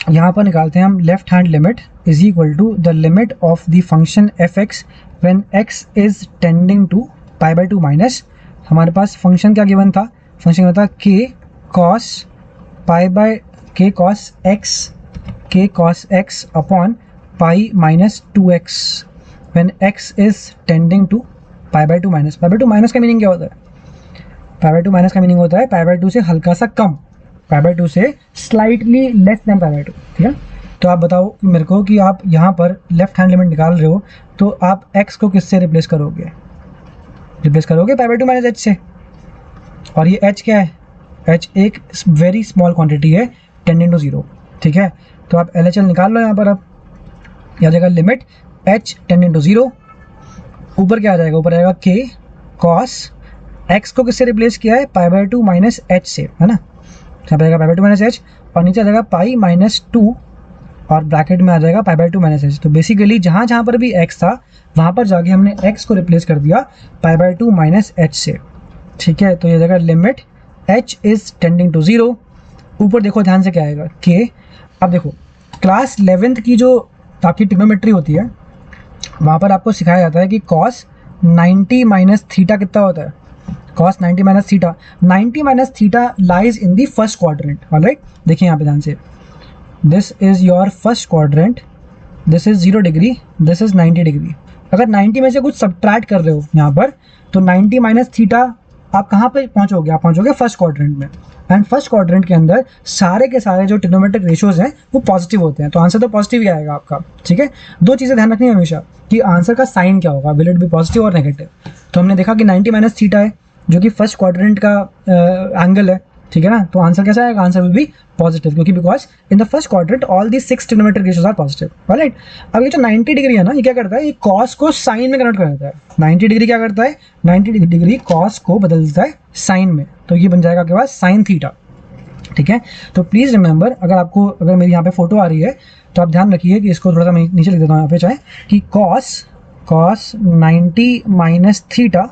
यहाँ पर निकालते हैं हम left hand limit is equal to the limit of the function f(x) when x is tending to π/2 minus. हमारे पास फंक्शन क्या गिवन था, फंक्शन गिवन था k cos x upon pi minus 2x when x is tending to π/2 minus. π/2 minus का मीनिंग क्या होता है, π/2 माइनस का मीनिंग होता है π/2 से हल्का सा कम, π/2 से स्लाइटली लेस देन π/2, ठीक है। तो आप बताओ मेरे को कि आप यहाँ पर लेफ्ट हैंड लिमिट निकाल रहे हो, तो आप x को किससे रिप्लेस करोगे, π/2 माइनस h से। और ये h क्या है, h एक वेरी स्मॉल क्वांटिटी है, टेंडिंग टू 0, ठीक है। तो आप LHL निकाल लो यहाँ पर, अब आ जाएगा लिमिट h टेंडिंग टू 0, ऊपर क्या आ जाएगा, ऊपर आएगा k cos x को किससे रिप्लेस किया है, π/2 माइनस h से, है ना, यहाँ पर आएगा π/2 माइनस h, और नीचे आ जाएगा पाई माइनस 2 और ब्रैकेट में आ जाएगा π/2 माइनस h। तो बेसिकली जहाँ जहाँ पर भी x था वहाँ पर जाके हमने x को रिप्लेस कर दिया π/2 माइनस h से, ठीक है। तो ये जाएगा limit h is tending to 0, ऊपर देखो ध्यान से क्या आएगा k। अब देखो क्लास 11th की जो आपकी ट्रिग्नोमेट्री होती है वहाँ पर आपको सिखाया जाता है कि cos 90 माइनस थीटा कितना होता है, cos 90 minus theta, 90 minus theta lies in the first quadrant. Alright, देखिए यहाँ पे ध्यान से, this is your first quadrant, this is 0 degree, this is 90 degree. अगर 90 में से कुछ सब्ट्रैक्ट कर रहे हो यहाँ पर, तो 90 माइनस थीटा आप कहाँ पे पहुँचोगे, आप पहुँचोगे फर्स्ट क्वाड्रेंट में, एंड फर्स्ट क्वाड्रेंट के अंदर सारे के सारे जो ट्रिग्नोमेट्रिक रेशियोज हैं वो पॉजिटिव होते हैं, तो आंसर तो पॉजिटिव ही आएगा आपका, ठीक है। दो चीज़ें ध्यान रखनी है हमेशा कि आंसर का साइन क्या होगा, विल इट बी पॉजिटिव और नेगेटिव। तो हमने देखा कि 90 माइनस थीटा है जो कि फर्स्ट क्वाड्रेंट का एंगल है, ठीक है ना, तो आंसर कैसा आएगा, आंसर विल बी पॉजिटिव, क्योंकि because in the first quadrant all the 6 trigonometric ratios are positive. Alright, अब ये जो 90 डिग्री है ना, ये क्या करता है, ये कॉस को साइन में कन्वर्ट कर देता है। 90 डिग्री क्या करता है, 90 डिग्री कॉस को बदल देता है साइन में, तो ये बन जाएगा आपके पास साइन थीटा, ठीक है। तो प्लीज़ रिमेंबर, अगर मेरी यहाँ पे फोटो आ रही है तो आप ध्यान रखिए कि इसको थोड़ा सा मैं नीचे लिख देता हूँ यहाँ पे, चाहे कि cos 90 minus theta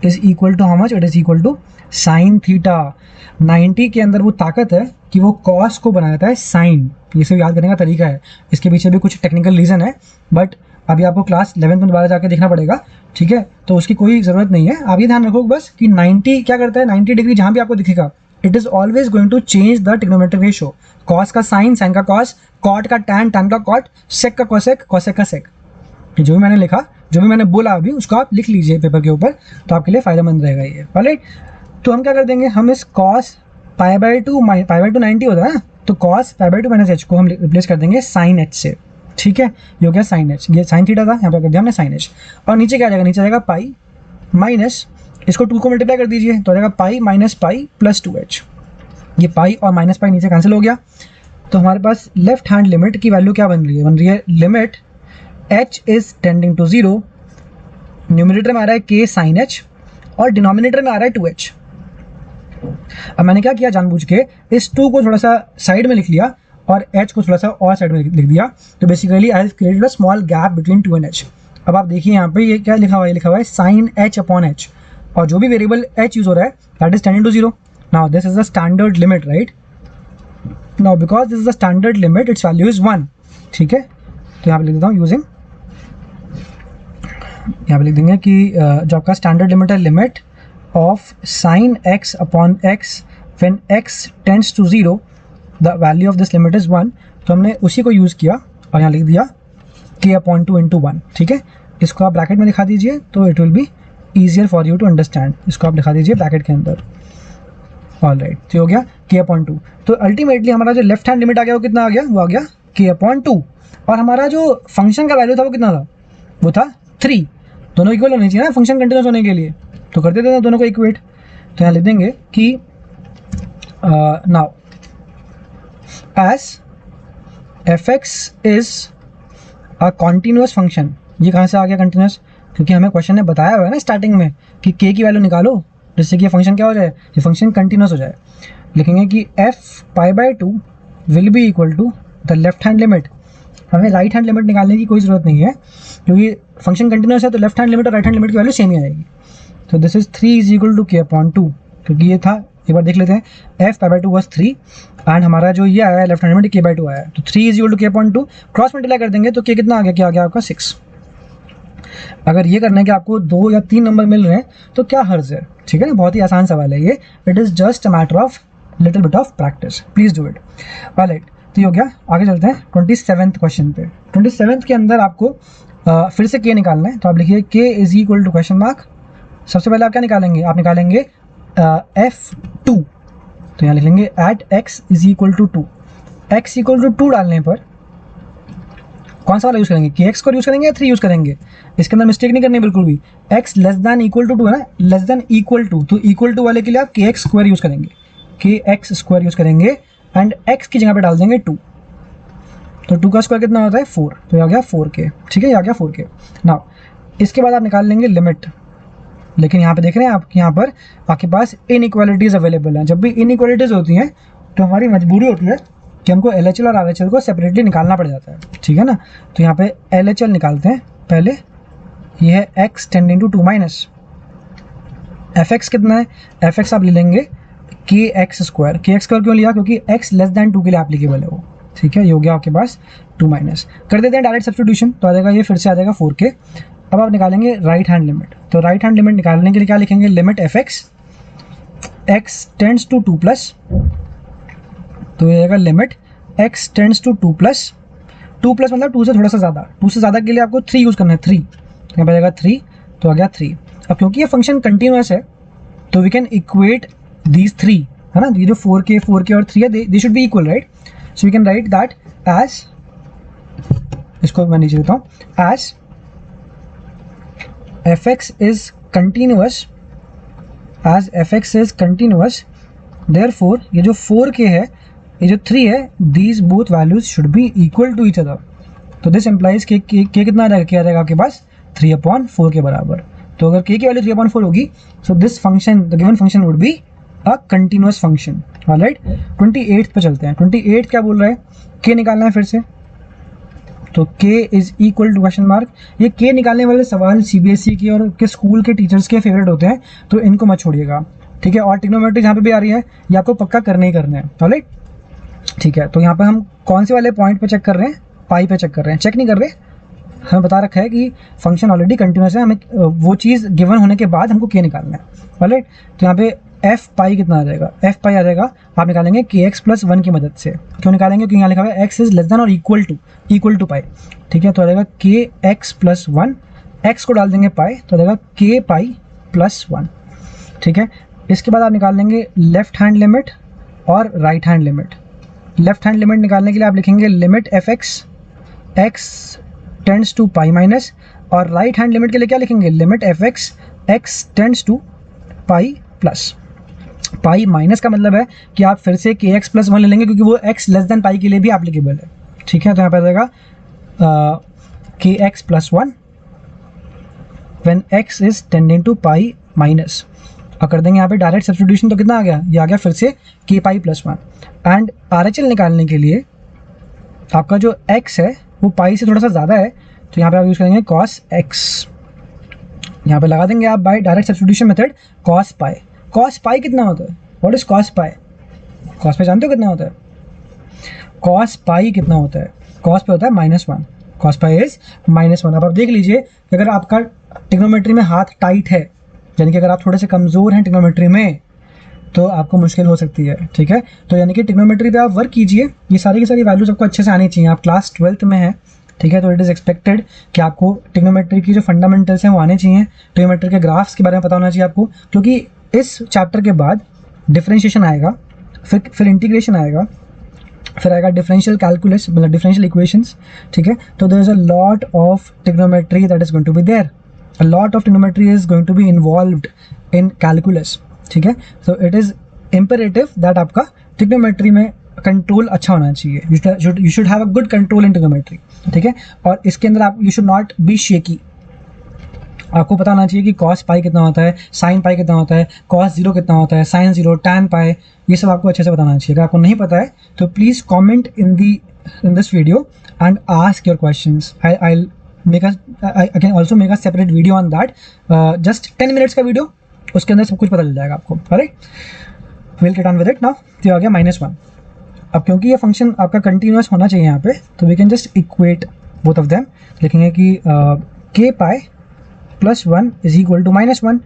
is equal to how much, it is equal to sine theta. 90 के अंदर वो ताकत है कि वो कॉस को बना देता है साइन, ये सब याद करने का तरीका है, इसके पीछे भी कुछ टेक्निकल रीज़न है, बट अभी आपको क्लास 11th में दोबारा जाकर देखना पड़ेगा, ठीक है। तो उसकी कोई ज़रूरत नहीं है, आप ये ध्यान रखो बस कि 90 क्या करता है, 90 डिग्री जहाँ भी आपको दिखेगा it is always going to change the trigonometric ratio, cos का साइन, साइन का कॉस, कॉट का टैन, टैन का कॉट, सेक का कोसेक, कोसेक का सेक। जो भी मैंने लिखा, जो भी मैंने बोला अभी, उसको आप लिख लीजिए पेपर के ऊपर, तो आपके लिए फ़ायदेमंद रहेगा ये। ऑलराइट, तो हम क्या कर देंगे, हम इस कॉस π/2 90 होता है ना, तो कॉस π/2 माइनस h को हम रिप्लेस कर देंगे साइन h से, ठीक है। ये हो गया साइन h, ये साइन थीटा था, यहाँ पर कर दिया हमने साइन h, और नीचे क्या आ जाएगा, नीचे आ जाएगा पाई माइनस, इसको 2 को मल्टीप्लाई कर दीजिए तो आ जाएगा pi minus pi plus 2h। ये पाई और माइनस पाई नीचे कैंसिल हो गया, तो हमारे पास लेफ्ट हैंड लिमिट की वैल्यू क्या बन रही है limit h is tending to 0, numerator में आ रहा है k साइन h और डिनोमिनेटर में आ रहा है 2h। अब मैंने क्या किया, जानबूझ के इस 2 को थोड़ा सा साइड में लिख लिया और h को थोड़ा सा और साइड में लिख दिया, तो basically I have created a small gap between 2 and h। अब आप देखिए यहाँ पे ये क्या लिखा हुआ है, लिखा हुआ है साइन h अपॉन h, और जो भी वेरिएबल h यूज हो रहा है that is tending to 0। Now this is the standard limit, right. Now because this is the standard limit, its value is 1, ठीक है। तो यहाँ पे लिख देता हूँ यूजिंग, यहाँ पे लिख देंगे कि जो आपका स्टैंडर्ड लिमिट है, limit of sine x upon x when x tends to 0, the value of this limit is 1। तो हमने उसी को यूज़ किया और यहाँ लिख दिया k अपॉन 2 इंटू 1, ठीक है। इसको आप ब्रैकेट में दिखा दीजिए तो it will be easier for you to understand, इसको आप दिखा दीजिए ब्रैकेट के अंदर। ऑलराइट, तो हो गया k अपॉन 2। तो अल्टीमेटली हमारा जो लेफ्ट हैंड लिमिट आ गया वो कितना आ गया, वो आ गया k अपॉन 2, और हमारा जो फंक्शन का वैल्यू था वो कितना था, वो था 3। दोनों इक्वल होने चाहिए ना फंक्शन कंटिन्यूस होने के लिए, तो कर देते हैं दोनों को इक्वेट। तो यहाँ लिख देंगे कि now as f(x) is a continuous function. ये कहाँ से आ गया कंटिन्यूस, क्योंकि हमें क्वेश्चन ने बताया हुआ है ना स्टार्टिंग में कि k की वैल्यू निकालो, जिससे कि ये फंक्शन क्या हो जाए, ये फंक्शन कंटिन्यूस हो जाए। लिखेंगे कि F pi by 2 will be equal to the left hand limit. हमें राइट हैंड लिमिट निकालने की कोई ज़रूरत नहीं है, क्योंकि फंक्शन कंटिन्यूस है तो लेफ्ट हैंड लिमिट और राइट हैंड लिमिट की वैल्यू सेम ही आएगी। तो this is 3 is equal to k/2, क्योंकि ये था, एक बार देख लेते हैं, F pi by 2 was 3 and हमारा जो ये आया है लेफ्ट हैंड लिमिट k/2 आया है, तो 3 is equal to k/2, cross multiply कर देंगे तो k कितना आ गया, क्या आ गया आपका 6। अगर ये करने के आपको 2 या 3 नंबर मिल रहे हैं तो क्या हर्ज है, ठीक है ना, बहुत ही आसान सवाल है ये। It is just a matter of little bit of practice, please do it. Alright, तो ये हो गया। आगे चलते हैं 27th क्वेश्चन पे। 27th के अंदर आपको फिर से k निकालना है, तो आप लिखिए k is equal to question mark. सबसे पहले आप क्या निकालेंगे, आप निकालेंगे f2, तो यहाँ लिख लेंगे at x is equal to 2। x equal to 2 डालने पर कौन सा वाला यूज़ करेंगे, kx स्क्वायर यूज़ करेंगे या 3 यूज़ करेंगे, इसके अंदर मिस्टेक नहीं करनी बिल्कुल भी। x less than equal to 2 है ना, लेस दैन इक्वल टू, तो इक्वल टू वाले के लिए आप kx स्क्वायर यूज़ करेंगे, kx स्क्वायर यूज़ करेंगे एंड x की जगह पे डाल देंगे 2। तो 2 का स्क्वायर कितना होता है 4, तो ये आ गया 4k, ठीक है, ये आ गया 4k। नाउ इसके बाद आप निकाल लेंगे लिमिट, लेकिन यहाँ पे देख रहे हैं आप, यहाँ पर आपके पास इनइक्वालिटीज़ अवेलेबल हैं। जब भी इनइक्वालिटीज़ होती हैं तो हमारी मजबूरी होती है कि हमको LHL और RHL को सेपरेटली निकालना पड़ जाता है, ठीक है ना। तो यहाँ पे LHL निकालते हैं पहले, ये है x tending to 2 minus fx कितना है, fx आप ले लेंगे kx स्क्वायर। क्यों लिया, क्योंकि x लेस दैन 2 के लिए एप्लीकेबल है वो, ठीक है। ये हो गया आपके पास 2 माइनस, कर देते हैं डायरेक्ट सब्स्टिट्यूशन, तो आ जाएगा ये फिर से आ जाएगा 4k। अब आप निकालेंगे राइट हैंड लिमिट, तो राइट हैंड लिमिट निकालने के लिए क्या लिखेंगे, limit fx x tends to 2 plus, तो ये आएगा limit x tends to 2 plus, 2 plus मतलब 2 से थोड़ा सा ज़्यादा, 2 से ज़्यादा के लिए आपको 3 यूज़ करना है, 3, यहाँ पर आएगा 3, तो आ गया 3। अब क्योंकि ये फंक्शन कंटिन्यूस है तो वी कैन इक्वेट दीज 3, है ना, ये जो 4k और 3 है, they should be equal, right. So we can write that as, इसको मैं नीचे देता हूँ, as fx is continuous, as fx is continuous, therefore ये जो 4k है, ये जो 3 है, these both values should be equal to each other। तो this implies कि k कितना आ जाएगा, क्या आ जाएगा आपके पास 3/4 के बराबर। तो अगर k की वैल्यू 3/4 होगी, so this function, the given function would be a continuous function। Alright, 28th पे चलते हैं। 28th क्या बोल रहा है, k निकालना है फिर से, तो k is equal to question mark. ये k निकालने वाले सवाल CBSE के और के स्कूल के टीचर्स के फेवरेट होते हैं, तो इनको मत छोड़िएगा, ठीक है। और ट्रिग्नोमेट्री जहाँ पे भी आ रही है ये आपको पक्का करने ही करना है, ऑलराइट, ठीक है। तो यहाँ पे हम कौन से वाले पॉइंट पे चेक कर रहे हैं, पाई पे चेक कर रहे हैं, चेक नहीं कर रहे, हमें बता रखा है कि फंक्शन ऑलरेडी कंटिन्यूस है, हमें वो चीज़ गिवन होने के बाद हमको k निकालना है, ऑलराइट। तो यहाँ पे f पाई कितना आ जाएगा, f पाई आ जाएगा, आप निकालेंगे kx प्लस 1 की मदद से। क्यों निकालेंगे, क्योंकि यहाँ लिखा हुआ है x इज लेस देन और इक्वल टू पाई, ठीक है। तो आ जाएगा kx प्लस 1, x को डाल देंगे पाई, तो आ जाएगा k पाई प्लस 1, ठीक है। इसके बाद आप निकाल लेंगे लेफ्ट हैंड लिमिट और right hand limit. Left hand limit निकालने के लिए आप लिखेंगे limit fx x tends to pi minus, और राइट हैंड लिमिट के लिए क्या लिखेंगे, limit fx x tends to pi plus. Pi minus का मतलब है कि आप फिर से kx प्लस 1 ले लेंगे, क्योंकि वो x लेस देन पाई के लिए भी एप्लीकेबल है, ठीक है। तो यहाँ पर आ जाएगा kx plus 1 when x is tending to pi minus, और कर देंगे यहाँ पे डायरेक्ट सब्स्टिट्यूशन, तो कितना आ गया, ये आ गया फिर से k pi plus 1। And RHL निकालने के लिए आपका जो x है वो पाई से थोड़ा सा ज़्यादा है, तो यहाँ पे आप यूज़ करेंगे cos x, यहाँ पे लगा देंगे आप by direct substitution method cos pi. cos pi कितना होता है, what is cos pi, cos pi जानते हो कितना होता है, cos पाई कितना होता है, cos पे होता है -1, cos पाई इज -1। अब आप देख लीजिए कि अगर आपका ट्रिग्नोमेट्री में हाथ टाइट है, यानी कि अगर आप थोड़े से कमज़ोर हैं ट्रिग्नोमेट्री में, तो आपको मुश्किल हो सकती है, ठीक है। तो यानी कि ट्रिग्नोमेट्री पे आप वर्क कीजिए, ये सारी की सारी वैल्यूज आपको अच्छे से आनी चाहिए। आप क्लास 12th में हैं, ठीक है, तो इट इज़ एक्सपेक्टेड कि आपको ट्रिग्नोमेट्री की जो फंडामेंटल्स हैं वो आने चाहिए, ट्रिग्नोमेट्री के ग्राफ्स के बारे में पता होना चाहिए आपको, क्योंकि इस चैप्टर के बाद डिफरेंशिएशन आएगा, फिर इंटीग्रेशन आएगा, फिर आएगा डिफरेंशियल कैलकुलस, मतलब डिफरेंशियल इक्वेशंस, ठीक है। तो there is a lot of trigonometry that is going to be there, a lot of trigonometry is going to be involved in calculus, ठीक है। So it is imperative that आपका ट्रिग्नोमेट्री में कंट्रोल अच्छा होना चाहिए, you should have a good control in trigonometry, ठीक है। और इसके अंदर आप you should not be shaky, आपको पता होना चाहिए कि कॉस पाई कितना होता है, साइन पाई कितना होता है, कॉस जीरो कितना होता है, साइन जीरो, टैन पाई, ये सब आपको अच्छे से बताना चाहिए। अगर आपको नहीं पता है तो please comment in this video and ask your questions. I can also make a separate video on that, just 10 minutes का वीडियो, उसके अंदर सब कुछ पता चल जाएगा आपको। Right, will get on with it now. तो आ गया -1। अब क्योंकि ये फंक्शन आपका कंटिन्यूस होना चाहिए यहाँ पे, तो we can just equate both of them. लिखेंगे कि k pi plus 1 is equal to -1,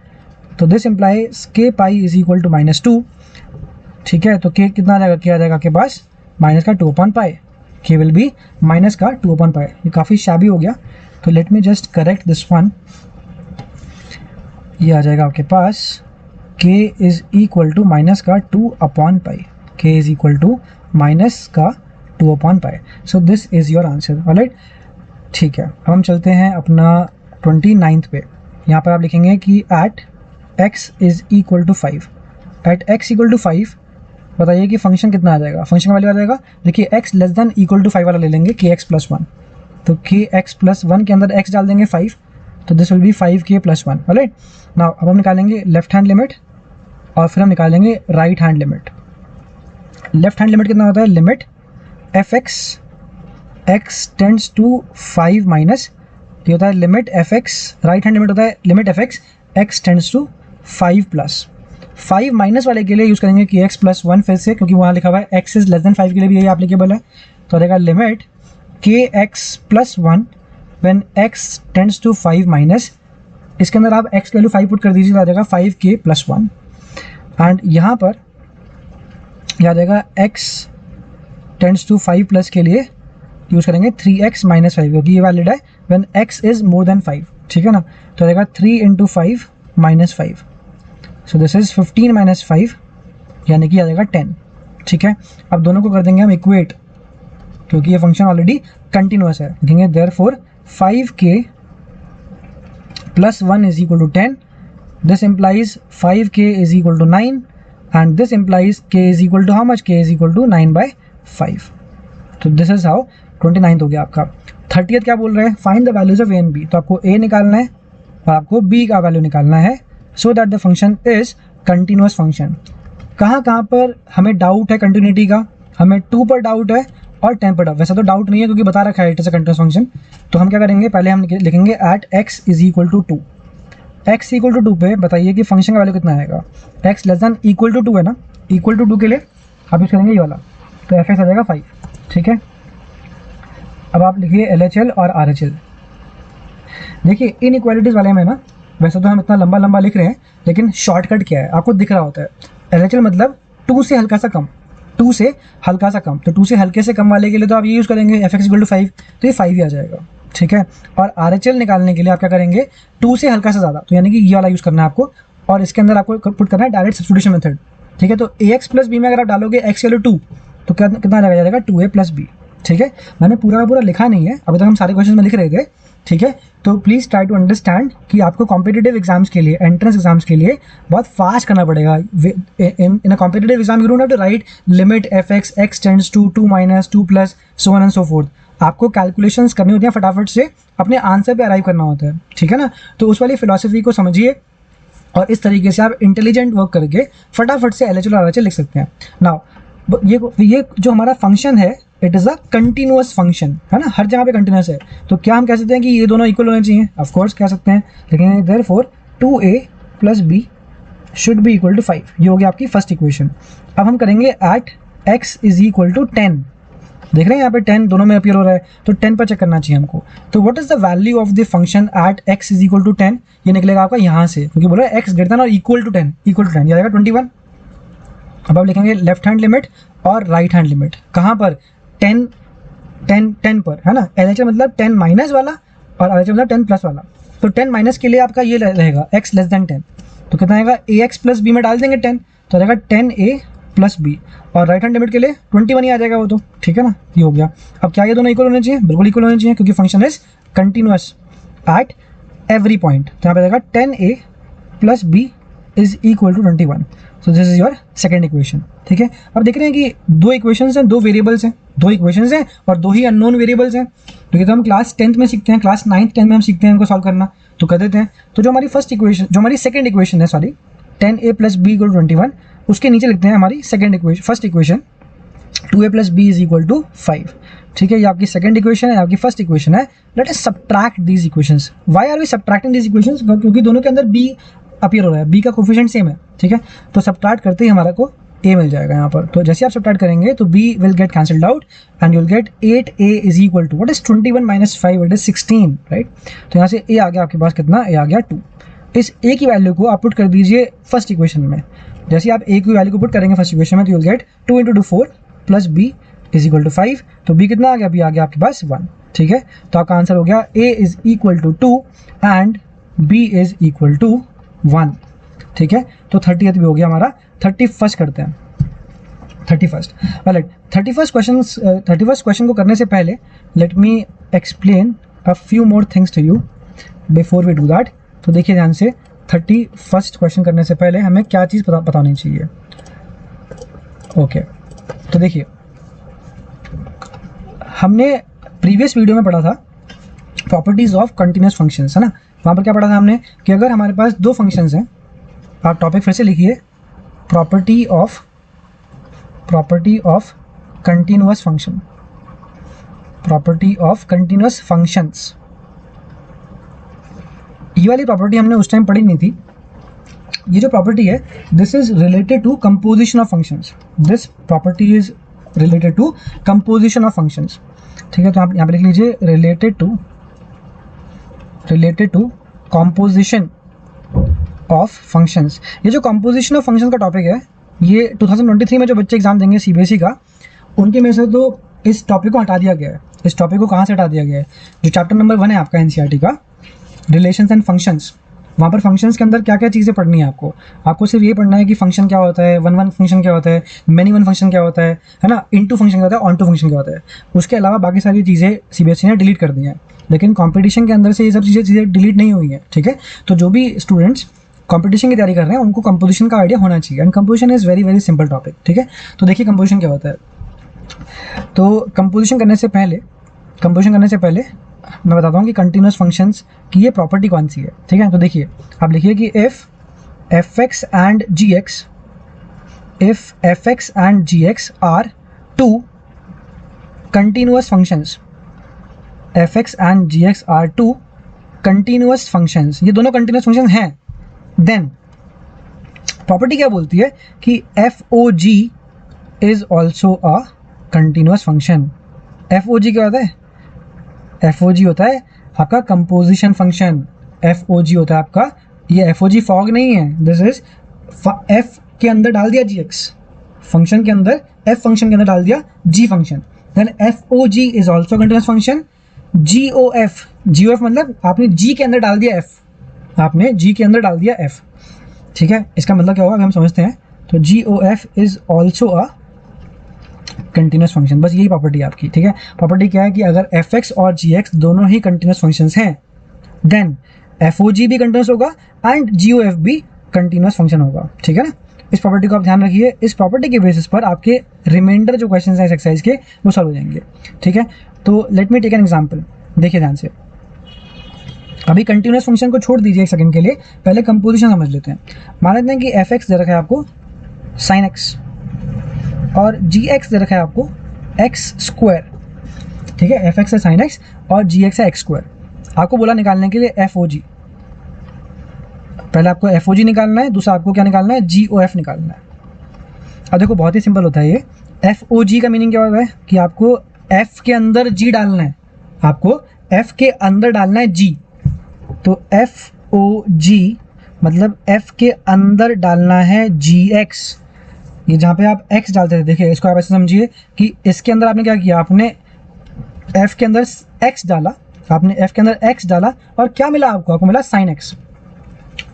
तो this implies k pi is equal to -2। ठीक है, तो k कितना आ जाएगा, क्या आ जाएगा आपके पास माइनस का 2/पाई, k विल बी माइनस का 2/पाई। ये काफ़ी शैबी हो गया, तो let me just correct this one. ये आ जाएगा आपके पास k is equal to minus का 2/पाई, k is equal to minus का 2/पाई। So this is your answer. Alright, ठीक है। अब हम चलते हैं अपना 29th पे। यहाँ पर आप लिखेंगे कि at x is equal to 5, at x equal to 5 बताइए कि फंक्शन कितना आ जाएगा, फंक्शन का वैल्यू आ जाएगा, देखिए x less than equal to 5 वाला ले लेंगे, kx प्लस 1, तो kx प्लस 1 के अंदर x डाल देंगे 5, तो this will be 5k plus 1। Alright, now अब हम निकालेंगे लेफ्ट हैंड लिमिट और फिर हम निकालेंगे right hand limit. Left hand limit कितना होता है, limit fx x tends to 5 minus, ये होता है limit fx, right hand limit होता है limit fx x tends to 5 plus 5 minus वाले के लिए यूज़ करेंगे कि x प्लस 1 फिर से, क्योंकि वहाँ लिखा हुआ है x इज लेस देन 5 के लिए भी यही एप्लीकेबल है। तो आ जाएगा limit kx plus 1 when x tends to 5 minus, इसके अंदर आप x वैल्यू 5 पुट कर दीजिए, तो आ जाएगा 5k प्लस 1। एंड यहाँ पर यह आ जाएगा x टेंड्स टू 5 प्लस के लिए यूज़ करेंगे 3x माइनस 5, क्योंकि ये वैलिड है when x is more than 5। ठीक है ना, तो रहेगा 3 into 5 minus 5, so this is 15 minus 5, यानी कि आ जाएगा 10। ठीक है, अब दोनों को कर देंगे हम इक्वेट, क्योंकि ये फंक्शन ऑलरेडी कंटिन्यूस है। लिखेंगे therefore 5k plus 1 is equal to 10, this implies 5k is equal to 9 and this implies k is equal to how much, k is equal to 9/5। तो दिस इज हाउ 29th हो गया आपका। 30th क्या बोल रहे हैं, find the values of a and b। तो आपको a निकालना है और आपको b का वैल्यू निकालना है, so that the function is continuous function. कहाँ कहाँ पर हमें डाउट है कंटिन्यूटी का, हमें 2 पर डाउट है और 10 पर डाउट। वैसे तो डाउट नहीं है क्योंकि बता रखा है it is a continuous function. तो हम क्या करेंगे, पहले हम लिखेंगे at x is equal to 2, x equal to 2 पे बताइए कि फंक्शन का वैल्यू कितना आएगा, x less than equal to 2 है ना, इक्वल टू 2 के लिए आप यूज़ करेंगे ये वाला, तो f आ जाएगा 5। ठीक है, अब आप लिखिए LHL और RHL। देखिए इन इक्वालिटीज़ वाले में ना, वैसे तो हम इतना लंबा लंबा लिख रहे हैं, लेकिन शॉर्टकट क्या है आपको दिख रहा होता है। LHL मतलब 2 से हल्का सा कम, 2 से हल्का सा कम, तो 2 से हल्के से कम वाले के लिए तो आप ये यूज़ करेंगे fx इक्वल टू 5, तो ये 5 ही आ जाएगा। ठीक है, और RHL निकालने के लिए आप क्या करेंगे, 2 से हल्का सा ज़्यादा, तो यानी कि ये वाला यूज़ करना है आपको, और इसके अंदर आपको पुट करना है डायरेक्ट सब्स्टिट्यूशन मेथड। ठीक है, तो ax प्लस बी में अगर आप डालोगे x वैल्यू 2, तो कितना आ जाएगा 2a प्लस बी। ठीक है, मैंने पूरा का पूरा लिखा नहीं है, अभी तक हम सारे क्वेश्चन में लिख रहे थे। ठीक है, तो प्लीज़ ट्राई टू अंडरस्टैंड कि आपको कॉम्पिटिटिव एग्जाम्स के लिए, एंट्रेंस एग्जाम्स के लिए बहुत फास्ट करना पड़ेगा। In a competitive exam you don't have to write limit fx x tends to 2 minus 2 plus so on and so forth. आपको कैलकुलेशंस करनी होती हैं, फटाफट से अपने आंसर पे अराइव करना होता है। ठीक है ना, तो उस वाली फिलॉसफी को समझिए और इस तरीके से आप इंटेलिजेंट वर्क करके फटाफट से LHL और RHL लिख सकते हैं। नाउ ये जो हमारा फंक्शन है, it is a continuous function, है ना, हर जगह पे कंटिन्यूस है। तो क्या हम कह सकते हैं कि ये दोनों इक्वल होने चाहिए, ऑफ कोर्स कह सकते हैं, लेकिन therefore 2a plus b should be equal to 5। ये हो गया आपकी फर्स्ट इक्वेशन। अब हम करेंगे at x is equal to 10। देख रहे हैं यहाँ पे 10 दोनों में अपीयर हो रहा है, तो 10 पर चेक करना चाहिए हमको। तो what is the value of the function at x is equal to 10, ये निकलेगा आपका यहाँ से, क्योंकि बोला x ग्रेटर देन और इक्वल टू 10, ये आएगा 21। अब आप लिखेंगे लेफ्ट हैंड लिमिट और राइट हैंड लिमिट, कहाँ पर, 10 पर, है ना। LHL मतलब 10 माइनस वाला और RHL मतलब 10 प्लस वाला। तो 10 माइनस के लिए आपका ये रहेगा x लेस देन 10, तो कितना आएगा, ax प्लस b में डाल देंगे 10, तो आ जाएगा 10a प्लस b, और राइट हैंड लिमिट के लिए 21 ही आ जाएगा वो तो। ठीक है ना, ये हो गया। अब क्या ये दोनों इक्वल होने चाहिए, बिल्कुल इक्वल होने चाहिए, क्योंकि function is continuous at every point. तो यहाँ पे आएगा 10a plus b is equal to 21। So this is your second equation. ठीक है, अब देख रहे हैं कि दो इक्वेशंस हैं, दो वेरिएबल्स हैं, दो इक्वेशंस हैं और दो ही अननोन वेरिएबल्स हैं। तो ये तो हम क्लास 10th में सीखते हैं, क्लास 9th 10th में हम सीखते हैं इनको सॉल्व करना, तो कर देते हैं। तो जो हमारी फर्स्ट इक्वेशन, जो हमारी सेकंड इक्वेशन है, सॉरी 10a + b = 21, उसके नीचे लिखते हैं हमारी second equation, first equation 2a + b = 5। ठीक है, ये आपकी सेकंड इक्वेशन है, आपकी फर्स्ट इक्वेशन है। Let us subtract these equations. Why are we subtracting these equations? क्योंकि दोनों के अंदर b अपीयर हो रहा है, b का कोफिशिएंट सेम है। ठीक है, तो सब्ट्रैक्ट करते ही हमारा को a मिल जाएगा यहाँ पर। तो जैसे आप सब्ट्रैक्ट करेंगे तो b will get cancelled out and you will gate 8a = what is 21 - 5, it is 16, right. तो यहाँ से a आ गया आपके पास कितना, a आ गया 2। इस a की वैल्यू को आप पुट कर दीजिए फर्स्ट इक्वेशन में। जैसे आप a की वैल्यू को पुट करेंगे फर्स्ट इक्वेशन में तो यू विल गेट 2 × 2 4 + b = 5। तो b कितना आ गया, b आ गया आपके पास 1। ठीक है, तो आपका आंसर हो गया a = 2 एंड b = 1। ठीक है, तो 30th भी हो गया हमारा। 31st करते हैं, 31st। वेल, 31st क्वेश्चन को करने से पहले let me explain a few more things to you before we do that. तो देखिए ध्यान से, 31st क्वेश्चन करने से पहले हमें क्या चीज़ पता होनी चाहिए। ओके, तो देखिए हमने प्रीवियस वीडियो में पढ़ा था प्रॉपर्टीज ऑफ कंटिन्यूस फंक्शंस, है ना। वहाँ पर क्या पढ़ा था हमने कि अगर हमारे पास दो फंक्शंस हैं, आप टॉपिक फिर से लिखिए, property of continuous function, property of continuous functions. ये वाली प्रॉपर्टी हमने उस टाइम पढ़ी नहीं थी। ये जो प्रॉपर्टी है, this is related to composition of functions. This property is related to composition of functions. ठीक है, तो आप यहाँ पे लिख लीजिए related to composition of functions. ये जो कंपोजिशन ऑफ फंक्शन का टॉपिक है, ये 2023 में जो बच्चे एग्जाम देंगे सीबीएसई का, उनके में से तो इस टॉपिक को हटा दिया गया है। इस टॉपिक को कहाँ से हटा दिया गया है? जो चैप्टर नंबर 1 है आपका एनसीईआरटी का, रिलेशंस एंड फंक्शंस, वहाँ पर फंक्शंस के अंदर क्या क्या चीज़ें पढ़नी है आपको सिर्फ ये पढ़ना है कि फंक्शन क्या होता है, वन फंक्शन क्या होता है, मेनी वन फंक्शन क्या होता है ना, इनटू फंक्शन क्या होता है, ऑनटू फंक्शन क्या होता है। उसके अलावा बाकी सारी चीज़ें सीबीएसई ने डिलीट कर दी हैं, लेकिन कंपटीशन के अंदर से ये सब चीज़ें डिलीट नहीं हुई हैं। ठीक है, तो जो भी स्टूडेंट्स कंपटीशन की तैयारी कर रहे हैं उनको कंपोजिशन का आइडिया होना चाहिए, and composition is very very simple topic. ठीक है, तो देखिए कंपोजिशन क्या होता है। तो कंपोजिशन करने से पहले मैं बताता हूँ कि कंटिन्यूस फंक्शंस की ये प्रॉपर्टी कौन सी है। ठीक है, तो देखिए आप लिखिए कि if f x and g x are two continuous functions, f x and g x are two continuous functions, ये दोनों कंटिन्यूस फंक्शन हैं, देन प्रॉपर्टी क्या बोलती है कि f o g is also a continuous function. F o g क्या होता है? एफ ओ जी होता है आपका composition function. F o g होता है आपका, ये एफ ओ जी फॉग नहीं है, दिस इज एफ के अंदर डाल दिया जी एक्स फंक्शन के अंदर, एफ फंक्शन के अंदर डाल दिया g function, then f o g is also continuous function. G o f मतलब आपने जी के अंदर डाल दिया एफ, आपने जी के अंदर डाल दिया एफ। ठीक है, इसका मतलब क्या होगा अभी हम समझते हैं। तो g o f is also a continuous function, बस यही प्रॉपर्टी है आपकी। ठीक है, प्रॉपर्टी क्या है कि अगर एफ एक्स और जी एक्स दोनों ही कंटिन्यूस फंक्शंस हैं, देन एफ ओ जी भी कंटिन्यूस होगा एंड जी ओ एफ भी कंटिन्यूस फंक्शन होगा। ठीक है ना, इस प्रॉपर्टी को आप ध्यान रखिए। इस प्रॉपर्टी के बेसिस पर आपके रिमाइंडर जो क्वेश्चन हैं इस एक्सरसाइज के, वो सॉल्व हो जाएंगे। ठीक है, तो let me take an example, देखिए ध्यान से। अभी कंटिन्यूस फंक्शन को छोड़ दीजिए एक सेकंड के लिए, पहले कंपोजिशन समझ लेते हैं। मान लेते हैं कि एफ एक्स दे रखा है आपको साइन एक्स और जी एक्स दे रखा है आपको एक्स स्क्वायर। ठीक है, एफ एक्स है साइन एक्स और जी एक्स है एक्स स्क्वायर। आपको बोला निकालने के लिए एफ ओ जी, पहले आपको एफ ओ जी निकालना है, दूसरा आपको क्या निकालना है, जी ओ एफ निकालना है। अब देखो बहुत ही सिंपल होता है ये। एफ ओ जी का मीनिंग क्या होता है कि आपको एफ के अंदर जी डालना है, आपको एफ के अंदर डालना है जी। तो एफ ओ जी मतलब एफ के अंदर डालना है जी एक्स। ये जहाँ पे आप x डालते थे, देखिए इसको आप ऐसे समझिए कि इसके अंदर आपने क्या किया, आपने f के अंदर x डाला, आपने f के अंदर x डाला और क्या मिला आपको मिला sin x।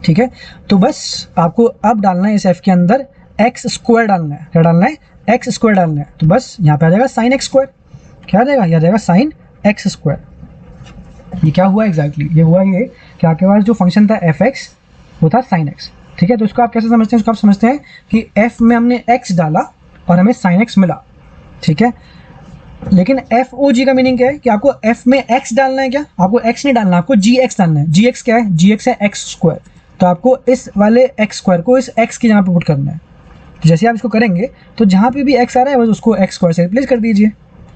ठीक है, तो बस आपको अब डालना है इस f के अंदर x स्क्वायर डालना है। क्या डालना है? x स्क्वायर डालना है। तो बस यहाँ पे आ जाएगा sin x स्क्वायर। क्या आ जाएगा? यह आ जाएगा sin x स्क्वायर। ये क्या हुआ एग्जैक्टली? ये हुआ ये कि आपके पास जो फंक्शन था एफ एक्स वो था sin x, ठीक है, तो इसको आप कैसे समझते हैं? इसको आप समझते हैं कि f में हमने x डाला और हमें sin x मिला, ठीक है। लेकिन FOG का मीनिंग क्या है कि आपको f में x डालना है क्या? आपको x नहीं डालना, आपको gx डालना है। gx क्या है? gx है x स्क्वायर, तो आपको इस वाले x स्क्वायर को इस x की जगह पे पुट करना है। तो जैसे आप इसको करेंगे तो जहाँ पे भी x आ रहा है बस उसको x स्क्वायर से रिप्लेस कर दीजिए,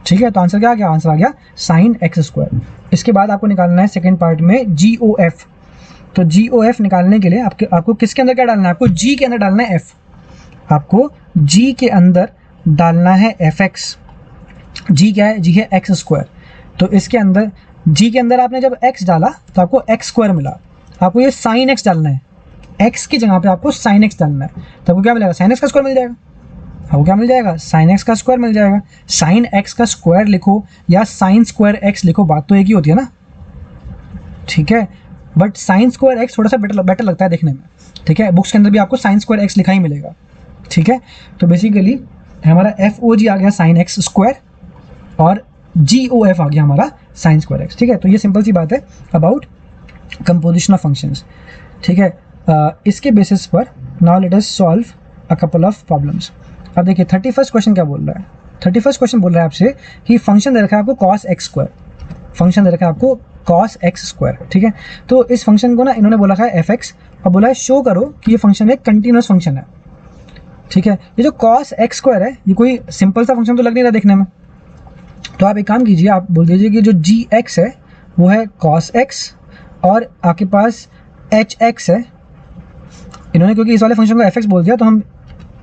ठीक है। तो आंसर क्या आ गया? आंसर आ गया sin x स्क्वायर। इसके बाद आपको निकालना है सेकेंड पार्ट में GOF। तो GOF निकालने के लिए आपको किसके अंदर क्या डालना है? आपको G के अंदर डालना है f। आपको G के अंदर डालना है fx। G क्या है? G है x स्क्वायर। तो इसके अंदर G के अंदर आपने जब x डाला तो आपको x स्क्वायर मिला। आपको ये sin x डालना है, x की जगह पे आपको sin x डालना है। तो आपको क्या मिलेगा? sin x का स्क्वायर मिल जाएगा। आपको क्या मिल जाएगा? sin x का स्क्वायर मिल जाएगा। sin x का स्क्वायर लिखो या sin स्क्वायर x लिखो, बात तो एक ही होती है ना, ठीक है। बट sin स्क्वायर x थोड़ा सा बेटर लगता है देखने में, ठीक है। बुक्स के अंदर भी आपको sin स्क्वायर x लिखा ही मिलेगा, ठीक है। तो बेसिकली हमारा FOG आ गया sin x स्क्वायर और GOF आ गया हमारा sin स्क्वायर x, ठीक है। तो ये सिंपल सी बात है अबाउट कंपोजिशन ऑफ फंक्शंस, ठीक है। इसके बेसिस पर now let us solve a couple of problems. अब देखिए 31st क्वेश्चन क्या बोल रहा है? 31st क्वेश्चन बोल रहा है आपसे कि फंक्शन दे रखा है आपको cos x स्क्वायर, फंक्शन दे रखा है आपको cos x स्क्वायर, ठीक है। तो इस फंक्शन को ना इन्होंने बोला है fx और बोला है शो करो कि ये फंक्शन एक कंटिन्यूस फंक्शन है, ठीक है। ये जो cos x स्क्वायर है ये कोई सिंपल सा फंक्शन तो लग नहीं रहा देखने में। तो आप एक काम कीजिए, आप बोल दीजिए कि जो gx है वो है cos x और आपके पास hx है। इन्होंने क्योंकि इस वाले फंक्शन को fx बोल दिया तो हम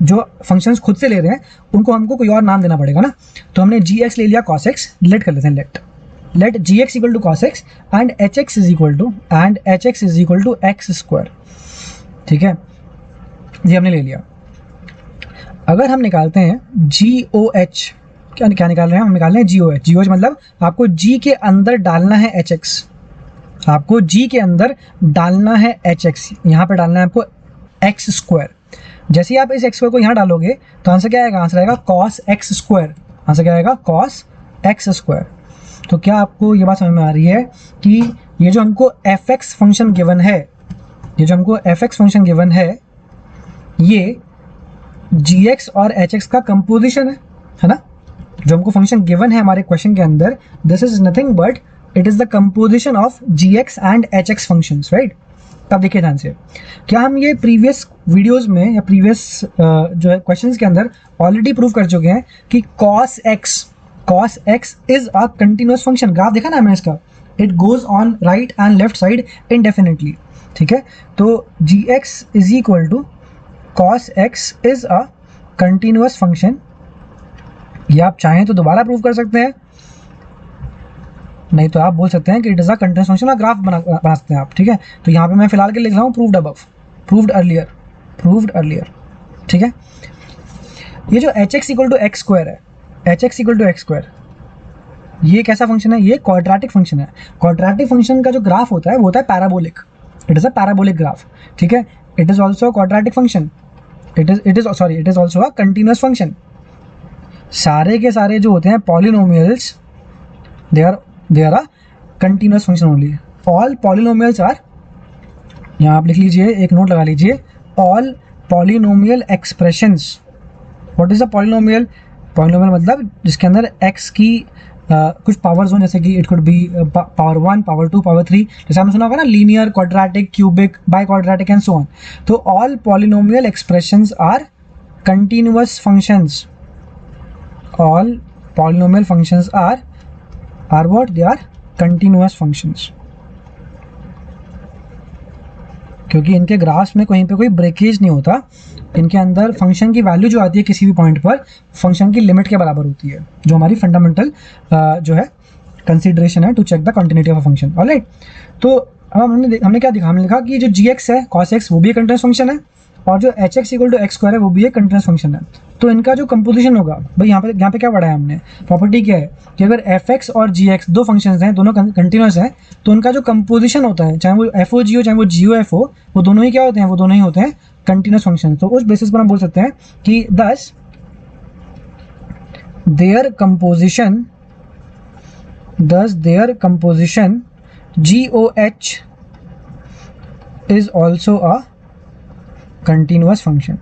जो फंक्शंस खुद से ले रहे हैं उनको हमको कोई और नाम देना पड़ेगा ना। तो हमने gx ले लिया cos x, लेट कर लेते हैं, let gx equal to cos x and hx is equal to x square, ठीक है। ये हमने ले लिया। अगर हम निकालते हैं GOH, क्या निकाल रहे हैं? हम निकाल रहे हैं GOH। GOH मतलब आपको G के अंदर डालना है HX, आपको G के अंदर डालना है HX, यहाँ पे डालना है आपको x स्क्वायर। जैसे ही आप इस x स्क्वायर को यहाँ डालोगे तो आंसर क्या आएगा? आंसर आएगा cos x स्क्वायर। आंसर क्या आएगा? cos x square. तो क्या आपको ये बात समझ में आ रही है कि ये जो हमको fx फंक्शन गिवन है, ये जो हमको fx फंक्शन गिवन है ये gx और hx का कंपोजिशन है ना। जो हमको फंक्शन गिवन है हमारे क्वेश्चन के अंदर, this is nothing but it is the composition of gx and hx functions, right. तब देखिए ध्यान से, क्या हम ये प्रीवियस वीडियोस में या प्रीवियस जो है क्वेश्चंस के अंदर ऑलरेडी प्रूव कर चुके हैं कि cos x is a continuous function. Graph देखा ना हमने इसका, it goes on right and left side indefinitely, ठीक है। तो gx is equal to cos x is a continuous function. ये आप चाहें तो दोबारा प्रूव कर सकते हैं, नहीं तो आप बोल सकते हैं कि it is a continuous function और ग्राफ बना सकते हैं आप, ठीक है। तो यहाँ पे मैं फिलहाल के लिख रहा हूँ प्रूव्ड अबव, प्रूव्ड अर्लियर, ठीक है। ये जो hx equal to x square है, hx equal to x square, ये कैसा फंक्शन है? ये क्वाड्रेटिक फंक्शन है। क्वाड्रेटिक फंक्शन का जो ग्राफ होता है वो होता है parabolic, it is a parabolic graph, ठीक है। It is also quadratic function, it is also a continuous function. सारे के सारे जो होते हैं polynomials, they are a continuous function only. All polynomials are, यहाँ आप लिख लीजिए, एक नोट लगा लीजिए, all polynomial expressions. What is a polynomial? Polynomial मतलब जिसके अंदर x की कुछ पावर्स हों, जैसे कि it could be power 1, power 2, power 3, जैसे आपने सुना होगा ना linear, quadratic, cubic, biquadratic and so on. तो all polynomial expressions are continuous functions. all polynomial functions are what? They are continuous functions, क्योंकि इनके ग्राफ्स में कहीं पे कोई ब्रेकेज नहीं होता। इनके अंदर फंक्शन की वैल्यू जो आती है किसी भी पॉइंट पर फंक्शन की लिमिट के बराबर होती है, जो हमारी फंडामेंटल जो है कंसीडरेशन है to check the continuity of a function, alright. तो अब हमने क्या दिखा? हमने लिखा कि जो gx है cos x वो भी एक कंटिन्यूअस फंक्शन है और जो hx equal to x square है वो भी एक कंटिन्यूअस फंक्शन है। तो इनका जो कंपोजिशन होगा भाई, यहाँ पे क्या पढ़ा है हमने? प्रॉपर्टी क्या है कि अगर fx और gx दो फंक्शंस हैं, दोनों कंटिन्यूअस हैं, तो उनका जो कंपोजिशन होता है, चाहे वो FOG हो चाहे वो GOF हो, वो दोनों ही क्या होते हैं? वो दोनों ही होते हैं कंटिन्यूअस फंक्शन। तो उस बेसिस पर हम बोल सकते हैं कि दस their composition GOH is also a continuous function.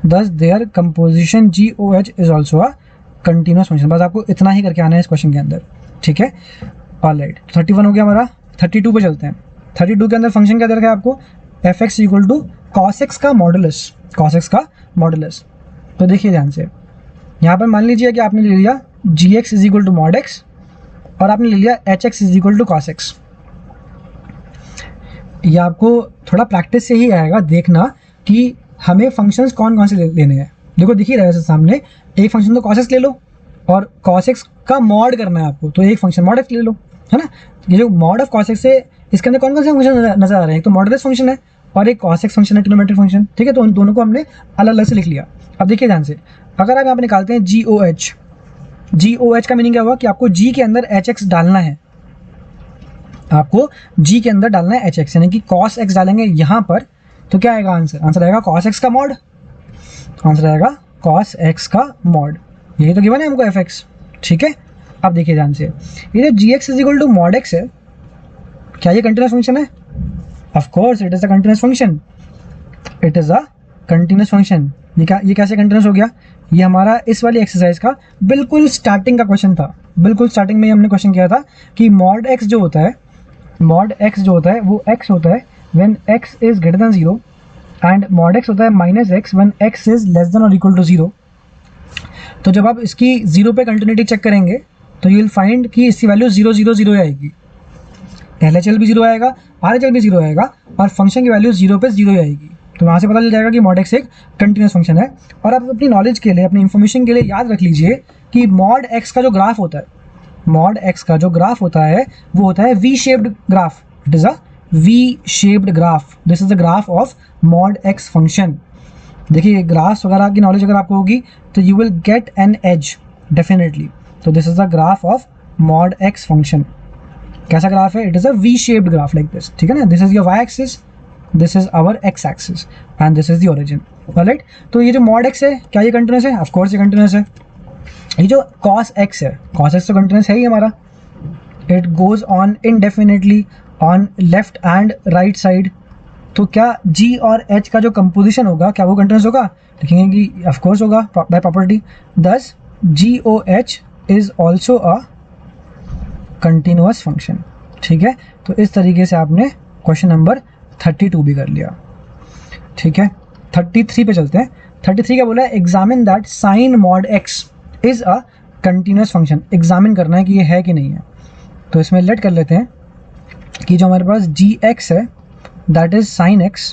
Thus their composition GOH is also a continuous function. बस आपको इतना ही करके आना है इस क्वेश्चन के अंदर, ठीक है। ऑलराइट, 31 हो गया हमारा। 32 पे चलते हैं। 32 के अंदर फंक्शन क्या दे रखा है आपको, fx equal to cos x का मॉडुलस, cos x का मॉडुलस। तो देखिए ध्यान से, यहाँ पर मान लीजिए कि आपने ले लिया gx is equal to mod x और आपने ले लिया hx is equal to cos x। ये आपको थोड़ा प्रैक्टिस से ही आएगा, देखना कि हमें फंक्शंस कौन कौन से लेने हैं। देखो दिख ही रहा है सामने, एक फंक्शन तो cos x ले लो और cos x का मॉड करना है आपको, तो एक फंक्शन मॉड x ले लो, है ना। ये जो मॉड ऑफ cos x है, इसके अंदर कौन कौन से फंक्शन नजर आ रहे हैं, एक तो मॉडुलस फंक्शन है और एक cos x फंक्शन है, ट्रिग्नोमेट्रिक फंक्शन, ठीक है। तो उन दोनों को हमने अलग अलग से लिख लिया। अब देखिए ध्यान से, अगर आप यहाँ पे निकालते हैं GOH, GOH का मीनिंग क्या हुआ कि आपको G के अंदर HX डालना है, आपको G के अंदर डालना है HX, यानी कि cos x डालेंगे यहाँ पर, तो क्या आएगा आंसर, आंसर आएगा cos x का मॉड, आंसर आएगा cos x का मॉड। यही तो गिवन है हमको fx, ठीक है। अब देखिए ध्यान से, ये जो gx is equal to mod x है, क्या ये कंटिन्यूस फंक्शन है? Of course it is a continuous function, it is a continuous function. ये कैसे कंटिन्यूस हो गया? ये हमारा इस वाली एक्सरसाइज का बिल्कुल स्टार्टिंग का क्वेश्चन था। बिल्कुल स्टार्टिंग में हमने क्वेश्चन किया था कि मॉड x जो होता है, मॉड x जो होता है वो x होता है when x is greater then 0 and mod x होता है minus x when x is less then और इक्वल टू 0। तो जब आप इसकी 0 पे कंटिन्यूटी चेक करेंगे तो यू विल फाइंड कि इसकी वैल्यू 0 0 0 आएगी, LHL भी 0 आएगा, RHL भी 0 आएगा और फंक्शन की वैल्यू 0 पे 0 आएगी। तो वहाँ से पता चल जाएगा कि मॉड x एक कंटिन्यूस फंक्शन है। और आप अपनी नॉलेज के लिए, अपनी इन्फॉर्मेशन के लिए याद रख लीजिए कि मॉड x का जो ग्राफ होता है, मॉड x का जो ग्राफ होता है वो होता है V shaped graph, it is a V shaped graph. This is the graph of mod x function. देखिए ग्राफ्स वगैरह की नॉलेज अगर आपको होगी तो you will get an edge definitely. तो this is the graph of mod x function. कैसा ग्राफ है? It is a V shaped graph like this, ठीक है ना। This is your y axis, this is our x axis and this is the origin, alright. तो ये जो मॉड x है, क्या ये कंटिन्यूस है? ऑफ कोर्स ये कंटिन्यूस है। ये जो cos x है, cos x तो कंटिन्यूस है ही हमारा, it goes on indefinitely on left and right side. तो क्या G और H का जो कंपोजिशन होगा क्या वो कंटिन्यूस होगा? लिखेंगे कि ऑफ कोर्स होगा बाय प्रॉपर्टी। दस GOH is also a continuous function, ठीक है। तो इस तरीके से आपने क्वेश्चन नंबर 32 भी कर लिया, ठीक है। 33 पे चलते हैं। 33 क्या बोला है? Examine that sine mod x is a continuous function. Examine करना है कि ये है कि नहीं है। तो इसमें लेट कर लेते हैं कि जो हमारे पास gx है that is sine x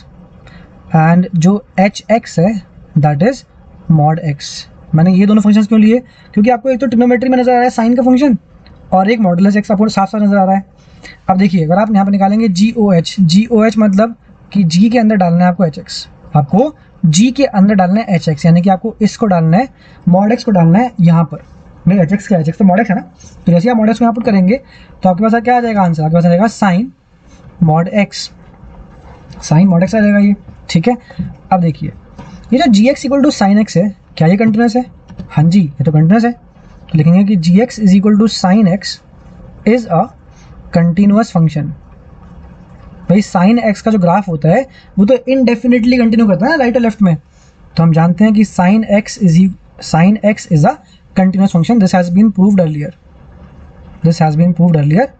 and जो hx है दैट इज मॉड x। मैंने ये दोनों फंक्शंस क्यों लिए? क्योंकि आपको एक तो ट्रिग्नोमेट्री में नजर आ रहा है साइन का फंक्शन और एक मॉडुलस x आपको साफ साफ नजर आ रहा है। अब देखिए अगर आप यहाँ पर निकालेंगे GOH मतलब कि G के अंदर डालना है आपको HX, आपको G के अंदर डालना है HX, यानी कि आपको इसको डालना है, मॉड x को डालना है यहाँ पर। नहीं HX क्या, HX तो मॉड x है ना। तो जैसे आप मॉड x को यहाँ पुट करेंगे तो आपके पास क्या आ जाएगा आंसर? आपके पास आ जाएगा sine mod x, sine mod x आ जाएगा ये, ठीक है। अब देखिए ये जो gx equal to sine x है, क्या ये कंटिन्यूस है? हाँ जी ये तो कंटिन्यूस है। तो लिखेंगे कि gx is equal to sine x is a continuous function. भाई साइन x का जो ग्राफ होता है वो तो इनडेफिनेटली कंटिन्यू करता है ना राइट और लेफ्ट में। तो हम जानते हैं कि sine x is a continuous function. This has been proved earlier, this has been proved earlier.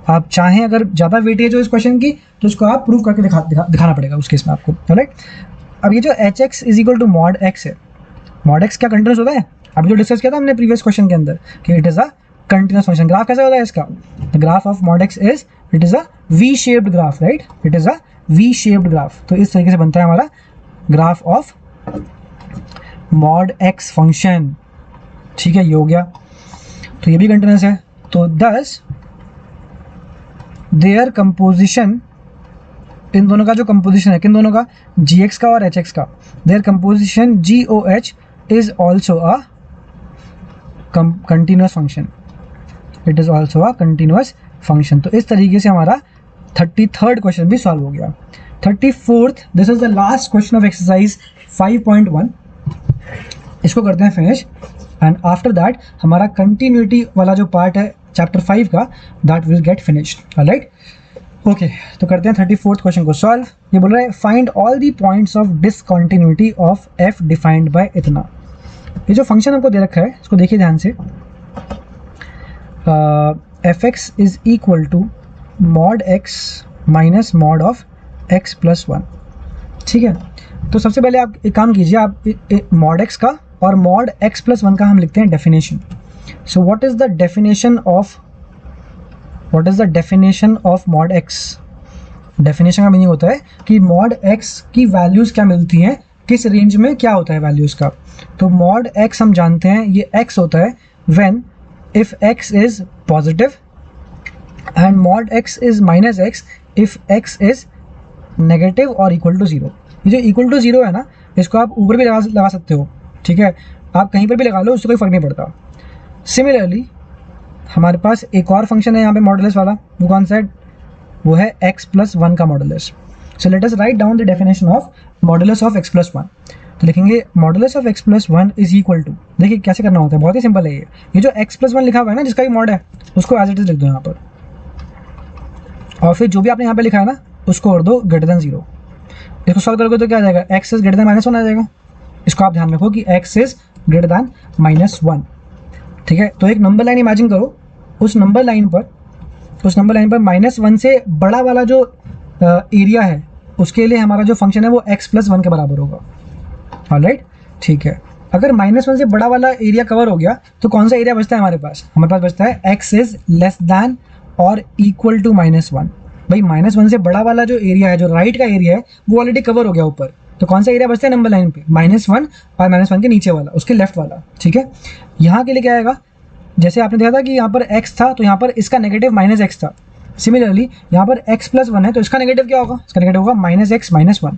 आप चाहें अगर ज़्यादा वेटेज हो इस क्वेश्चन की तो उसको आप प्रूव करके दिखाना पड़ेगा उस केस में आपको, राइट। अब ये जो HX is equal to mod x है, मॉड x क्या कंटिन्यूस होता है? अभी जो डिस्कस किया था हमने प्रीवियस क्वेश्चन के अंदर कि it is a continuous function. Graph कैसा होता है इसका? The graph of mod x is it is a V shaped graph, right. It is a V shaped graph. तो इस तरीके से बनता है हमारा graph of mod x function, ठीक है। ये हो गया, तो ये भी कंटिन्यूस है। तो दस देयर कंपोजिशन, इन दोनों का जो कंपोजिशन है, किन दोनों का? gx का और hx का, their composition GOH is also a continuous function, it is also a continuous function. तो इस तरीके से हमारा 33rd क्वेश्चन भी सॉल्व हो गया। 34th, this is the last question of exercise 5.1। इसको करते हैं फिनिश एंड आफ्टर दैट हमारा कंटिन्यूटी वाला जो पार्ट है चैप्टर 5 का that will get finished, alright. Okay तो करते हैं 34th क्वेश्चन को सॉल्व। ये बोल रहा है find all the points of discontinuity of F defined by इतना। ये जो फंक्शन हमको दे रखा है इसको देखिए ध्यान से। F x is equal to mod x minus mod of x plus one. ठीक है, तो सबसे पहले आप एक काम कीजिए, आप मॉड एक्स का और मॉड एक्स प्लस वन का हम लिखते हैं definition. So what is the definition of mod x. Definition का मीनिंग होता है कि मॉड एक्स की वैल्यूज़ क्या मिलती हैं, किस रेंज में क्या होता है वैल्यूज़ का। तो मॉड एक्स हम जानते हैं ये एक्स होता है when if x is positive and mod x is minus x if x is negative और इक्वल टू ज़ीरो। ये जो इक्वल टू ज़ीरो है ना, इसको आप ऊपर भी लगा सकते हो, ठीक है, आप कहीं पर भी लगा लो, उससे कोई फ़र्क नहीं पड़ता। सिमिलरली हमारे पास एक और फंक्शन है यहाँ पे मॉडुलस वाला, वो कौन सा है, वो है x प्लस वन का modulus. So let us write down the definition of modulus of x plus one. तो लिखेंगे modulus of x plus one is equal to, देखिए कैसे करना होता है, बहुत ही सिंपल है ये जो x प्लस वन लिखा हुआ है ना, जिसका भी मॉड है उसको एज इट इज लिख दो यहाँ पर, और फिर जो भी आपने यहाँ पे लिखा है ना उसको और दो ग्रेटर देन जीरो। इसको सॉल्व करोगे तो क्या आ जाएगा, x is greater than minus one आ जाएगा। इसको आप ध्यान रखो कि x is greater than minus one. ठीक है, तो एक नंबर लाइन इमेजिन करो, उस नंबर लाइन पर माइनस वन से बड़ा वाला जो एरिया है उसके लिए हमारा जो फंक्शन है वो x प्लस वन के बराबर होगा। ऑलराइट, ठीक है, अगर माइनस वन से बड़ा वाला एरिया कवर हो गया तो कौन सा एरिया बचता है हमारे पास बचता है x इज लेस दैन और इक्वल टू माइनस वन। भाई माइनस वन से बड़ा वाला जो एरिया है, जो राइट का एरिया है, वो ऑलरेडी कवर हो गया ऊपर, तो कौन सा एरिया बचता है नंबर लाइन पे, माइनस वन और माइनस वन के नीचे वाला, उसके लेफ्ट वाला। ठीक है, यहाँ के लिए क्या आएगा, जैसे आपने देखा था कि यहाँ पर x था तो यहाँ पर इसका नेगेटिव माइनस एक्स था। सिमिलरली यहाँ पर x प्लस वन है तो इसका नेगेटिव क्या होगा, इसका नेगेटिव होगा minus x minus one,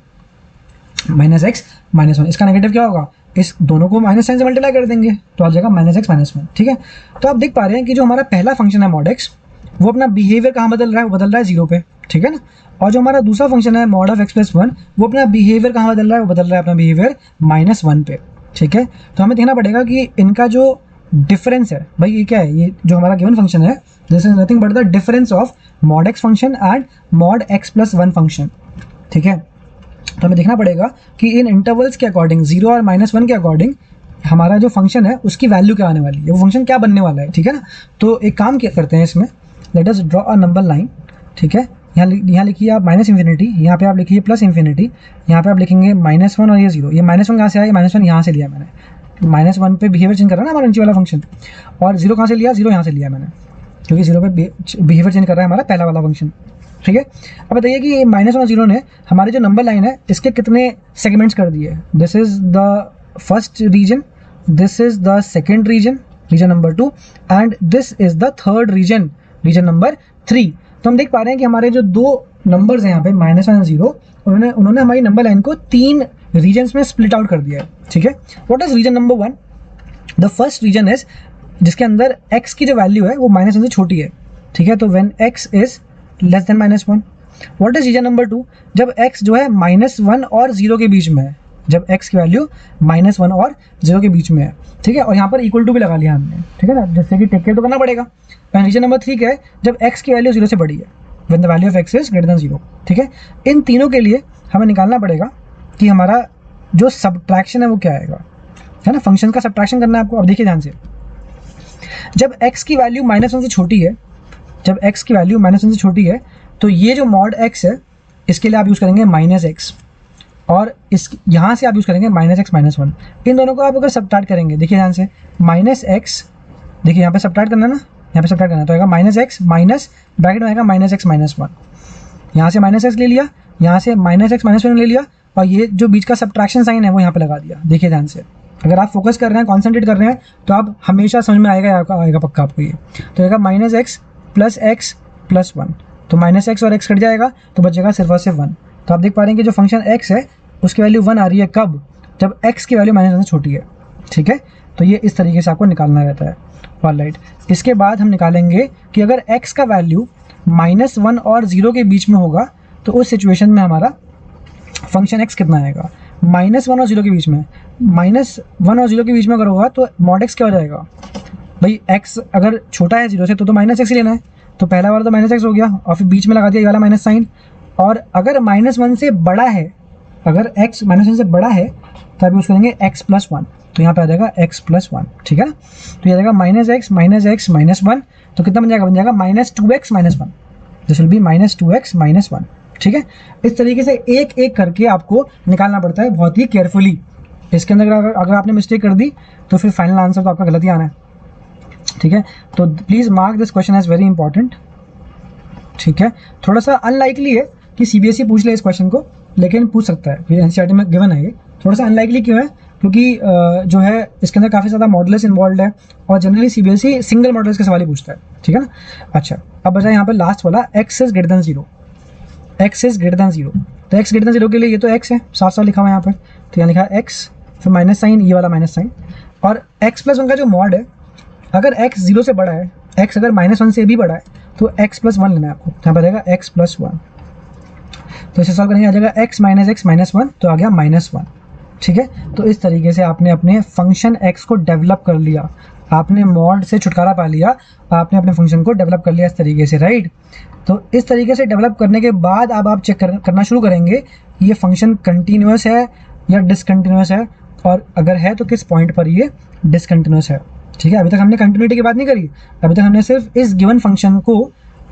minus x minus one. इसका नेगेटिव क्या होगा, इस दोनों को माइनस साइन से मल्टीप्लाई कर देंगे तो आ जाएगा माइनस एक्स माइनस वन। ठीक है, तो आप देख पा रहे हैं कि जो हमारा पहला फंक्शन है मॉड एक्स, वो अपना बिहेवियर कहाँ बदल रहा है, वो बदल रहा है जीरो पे। ठीक है ना, और जो हमारा दूसरा फंक्शन है mod of x plus one, वो अपना बिहेवियर कहाँ बदल रहा है, वो बदल रहा है अपना बिहेवियर माइनस वन पे। ठीक है, तो हमें देखना पड़ेगा कि इनका जो डिफरेंस है, भाई ये क्या है, ये जो हमारा गिवन फंक्शन है this is nothing but the difference of mod x function and mod x plus one function. ठीक है, तो हमें देखना पड़ेगा कि इन इंटरवल्स के अकॉर्डिंग, जीरो और माइनस वन के अकॉर्डिंग हमारा जो फंक्शन है उसकी वैल्यू क्या आने वाली है, वो फंक्शन क्या बनने वाला है। ठीक है ना, तो एक काम क्या करते हैं इसमें, let us draw a number line. ठीक है, यहाँ लिखिए आप माइनस इन्फिनिटी, यहाँ पे आप लिखिए प्लस इन्फिनिटी, यहाँ पे आप लिखेंगे माइनस वन और ये जीरो। ये माइनस वन कहाँ से आया, माइनस वन यहाँ से लिया मैंने, माइनस वन पे बिहेवियर चेंज कर रहा है ना हमारा नीचे वाला फंक्शन, और जीरो कहाँ से लिया, जीरो यहाँ से लिया मैंने, क्योंकि जीरो पे बिहेवियर चेंज कर रहा है हमारा पहला वाला फंक्शन। ठीक है, अब बताइए कि माइनस वन और जीरो ने हमारी जो नंबर लाइन है इसके कितने सेगमेंट्स कर दिए। This is the first region, this is the second region, region number two, and this is the third region, region number three. तो हम देख पा रहे हैं कि हमारे जो दो नंबर्स हैं यहाँ पे माइनस वन और जीरो, उन्होंने हमारी नंबर लाइन को तीन रीजन्स में स्प्लिट आउट कर दिया है। ठीक है, what is region number one, the first region is जिसके अंदर x की जो वैल्यू है वो माइनस वन से छोटी है। ठीक है, तो when x is less than minus one. What is region number two, जब x जो है माइनस वन और जीरो के बीच में है, जब x की वैल्यू माइनस वन और जीरो के बीच में है। ठीक है, और यहाँ पर इक्वल टू भी लगा लिया हमने। ठीक है ना, जैसे कि टेक केयर तो करना पड़ेगा। रीजन नंबर थ्री क्या है, जब x की वैल्यू जीरो से बड़ी है, when the value of x is greater than zero. ठीक है, इन तीनों के लिए हमें निकालना पड़ेगा कि हमारा जो सब्ट्रैक्शन है वो क्या आएगा, है ना, फंक्शन का सब्ट्रैक्शन करना है आपको। अब देखिए ध्यान से, जब x की वैल्यू माइनस वन से छोटी है, जब x की वैल्यू माइनस वन से छोटी है, तो ये जो मॉड x है इसके लिए आप यूज़ करेंगे माइनस एक्स, और इस यहाँ से आप यूज़ करेंगे माइनस एक्स माइनस वन। इन दोनों को आप अगर सब्ट्रैक्ट करेंगे, देखिए ध्यान से, माइनस एक्स, देखिए यहाँ पे सब्ट्रैक्ट करना है ना, यहाँ पे सब्ट्रैक्ट करना है, तो आएगा माइनस एक्स माइनस ब्रैकेट में आएगा माइनस एक्स माइनस वन। यहाँ से माइनस एक्स ले लिया, यहाँ से माइनस एक्स माइनस वन ले लिया, और ये जो बीच का सब्ट्रैक्शन साइन है वो यहाँ पे लगा दिया। देखिए ध्यान से, अगर आप फोकस कर रहे हैं, कॉन्सेंट्रेट कर रहे हैं, तो आप हमेशा समझ में आएगा पक्का आपको ये। तो आएगा माइनस एक्स प्लस वन, तो माइनस एक्स और एक्स कट जाएगा तो बचेगा सिर्फ और सिर्फ वन। तो आप देख पा रहे हैं कि जो फंक्शन एक्स है उसकी वैल्यू वन आ रही है, कब, जब एक्स की वैल्यू माइनस वन से छोटी है। ठीक है, तो ये इस तरीके से आपको निकालना रहता है। ऑलराइट, इसके बाद हम निकालेंगे कि अगर एक्स का वैल्यू माइनस वन और जीरो के बीच में होगा तो उस सिचुएशन में हमारा फंक्शन एक्स कितना आएगा, माइनस वन और जीरो के बीच में। माइनस वन और जीरो के बीच में अगर होगा तो मॉड एक्स क्या हो जाएगा, भाई एक्स अगर छोटा है जीरो से तो माइनस एक्स ही लेना है, तो पहला वाला तो माइनस एक्स हो गया और फिर बीच में लगा दिया ये वाला माइनस साइन। और अगर -1 से बड़ा है, अगर x -1 से बड़ा है तो आप यूज़ करेंगे x+1, तो यहाँ पे आ जाएगा x+1, ठीक है ना। तो ये आ जाएगा -x -1, तो कितना बन जाएगा -2x -1, this will be -2x -1, ठीक है। इस तरीके से एक एक करके आपको निकालना पड़ता है बहुत ही केयरफुली। इसके अंदर अगर आपने मिस्टेक कर दी तो फिर फाइनल आंसर तो आपका गलत ही आना है, ठीक है। तो please mark this question as very important, ठीक है। थोड़ा सा अनलाइकली है कि सीबीएसई पूछ ले इस क्वेश्चन को, लेकिन पूछ सकता है, फिर एनसीईआरटी में गिवन है ये। थोड़ा सा अनलाइकली क्यों है? क्योंकि जो है इसके अंदर काफ़ी ज़्यादा मॉडल्स इन्वॉल्व है और जनरली सीबीएसई सिंगल मॉडल्स के सवाल ही पूछता है, ठीक है ना। अच्छा, अब बचा यहाँ पे लास्ट वाला x is greater then 0, x is greater then 0। तो x ग्रेटर देन 0 के लिए ये तो x है, साफ साफ लिखा हुआ है यहाँ पर, तो यहाँ लिखा है x, फिर माइनस साइन, ये वाला माइनस साइन। और x+1 का जो मॉड है, अगर x 0 से बड़ा है, x अगर -1 से भी बड़ा है तो x+1 लेना है आपको, यहाँ पर आएगा x+1। तो इसे सॉल्व करेंगे, आ जाएगा x - 1, तो आ गया -1, ठीक है। तो इस तरीके से आपने अपने फंक्शन x को डेवलप कर लिया, आपने मॉड से छुटकारा पा लिया, आपने अपने फंक्शन को डेवलप कर लिया इस तरीके से, राइट। तो इस तरीके से डेवलप करने के बाद अब आप चेक करना शुरू करेंगे ये फंक्शन कंटिन्यूस है या डिसकंटिन्यूस है, और अगर है तो किस पॉइंट पर ये डिसकंटिन्यूस है, ठीक है। अभी तक हमने कंटिन्यूटी की बात नहीं करी, अभी तक हमने सिर्फ इस गिवन फंक्शन को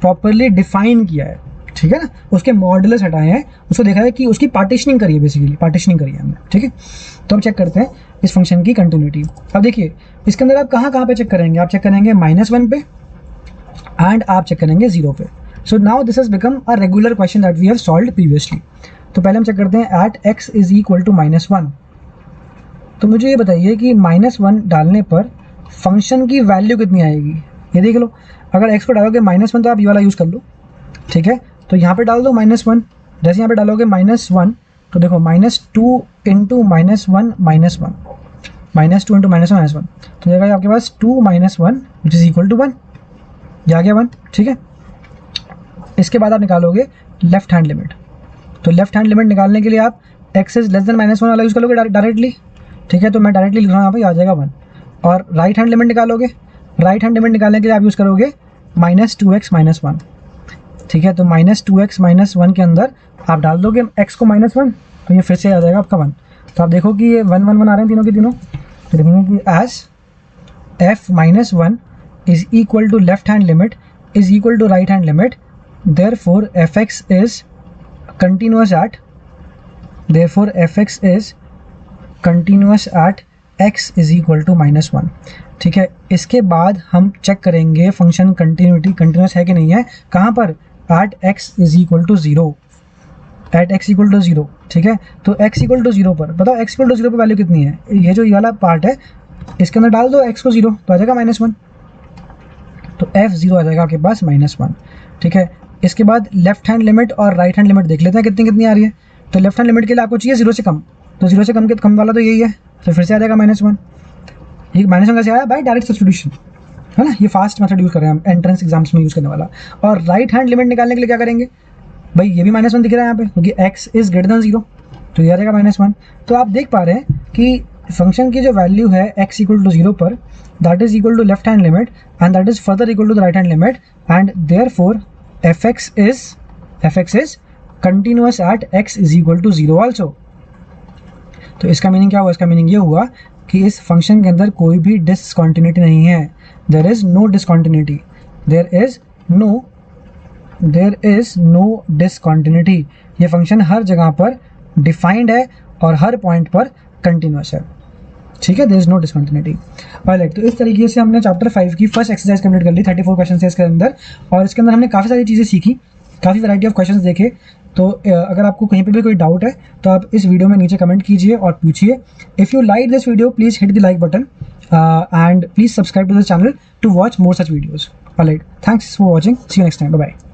प्रॉपरली डिफाइन किया है, ठीक है ना। उसके मॉडुलस हटाए हैं, उसको देखा है कि उसकी पार्टीशनिंग करी है, बेसिकली पार्टीशनिंग करी है हमने, ठीक है। तो हम चेक करते हैं इस फंक्शन की कंटिन्यूटी। अब देखिए इसके अंदर आप कहाँ पे चेक करेंगे, आप चेक करेंगे -1 पे एंड आप चेक करेंगे 0 पे। So now this has become a regular question that we have solved previously. तो पहले हम चेक करते हैं at x is equal to -1। तो मुझे ये बताइए कि -1 डालने पर फंक्शन की वैल्यू कितनी आएगी, ये देख लो। अगर x को डालोगे -1 तो आप ये वाला यूज़ कर लो, ठीक है। तो यहाँ पे डाल दो -1, जैसे यहाँ पे डालोगे -1 तो देखो -2 इंटू -1 -1, -2 इंटू -1 तो जाएगा आपके पास 2 - 1 विच इज़ इक्वल टू 1, ये आ गया 1, ठीक है। इसके बाद आप निकालोगे लेफ्ट हैंड लिमिट। तो लेफ्ट हैंड लिमिट निकालने के लिए आप x इज लेस देन -1 वाला यूज़ कर लोगे डायरेक्टली, ठीक है। तो मैं डायरेक्टली लिख रहा हूँ यहाँ पे, आ जाएगा 1। और राइट हैंड लिमिट निकालोगे, राइट हैंड लिमिट निकालने के लिए आप यूज़ करोगे -2x -1, ठीक है। तो -2x -1 के अंदर आप डाल दोगे x को -1, तो ये फिर से आ जाएगा आपका 1। तो आप देखो कि ये 1 1 1 आ रहे हैं तीनों के तीनों, तो लिखेंगे कि as f -1 is equal to left hand limit is equal to right hand limit, therefore fx is continuous at x is equal to -1, ठीक है। इसके बाद हम चेक करेंगे फंक्शन कंटिन्यूस है कि नहीं है, कहाँ पर, at x is equal to 0, at x equal to 0, ठीक है। तो x इक्वल टू 0 पर बताओ x इक्वल टू 0 पर वैल्यू कितनी है, ये जो ये वाला पार्ट है इसके अंदर डाल दो x को 0, तो आ जाएगा -1, तो f0 आ जाएगा आपके पास -1, ठीक है। इसके बाद लेफ्ट हैंड लिमिट और राइट हैंड लिमिट देख लेते हैं कितनी कितनी आ रही है। तो लेफ्ट हैंड लिमिट के लिए आपको चाहिए 0 से कम, तो 0 से कम वाला तो यही है, तो फिर से आ जाएगा -1। ये -1 कैसे आया, बाय डायरेक्ट सब्स्टिट्यूशन, है ना। ये फास्ट मेथड यूज़ कर रहे हैं हम एंट्रेंस एग्जाम्स में यूज़ करने वाला। और राइट हैंड लिमिट निकालने के लिए क्या करेंगे भाई, ये भी -1 दिख रहा है यहाँ पे, क्योंकि x इज ग्रेटर देन 0, तो ये आ जाएगा -1। तो आप देख पा रहे हैं कि फंक्शन की जो वैल्यू है x इक्वल टू 0 पर, that is equal to left hand limit and that is further equal to the right hand limit, and therefore fx is continuous at x is equal to 0 also. तो इसका मीनिंग क्या हुआ, इसका मीनिंग ये हुआ कि इस फंक्शन के अंदर कोई भी डिसकंटिन्यूटी नहीं है, there is no discontinuity, there is no discontinuity. ये फंक्शन हर जगह पर डिफाइंड है और हर पॉइंट पर कंटिन्यूअस है, ठीक है। There is no discontinuity. Alright, तो इस तरीके से हमने चैप्टर 5 की फर्स्ट एक्सरसाइज कंप्लीट कर ली। 34 क्वेश्चन है इसके अंदर, और इसके अंदर हमने काफ़ी सारी चीज़ें सीखी, काफ़ी वैरायटी ऑफ क्वेश्चंस देखे। तो अगर आपको कहीं पे भी कोई डाउट है तो आप इस वीडियो में नीचे कमेंट कीजिए और पूछिए। If you like this video please hit the like button and please subscribe to this channel to watch more such videos. Alright, thanks for watching, see you next time, bye bye.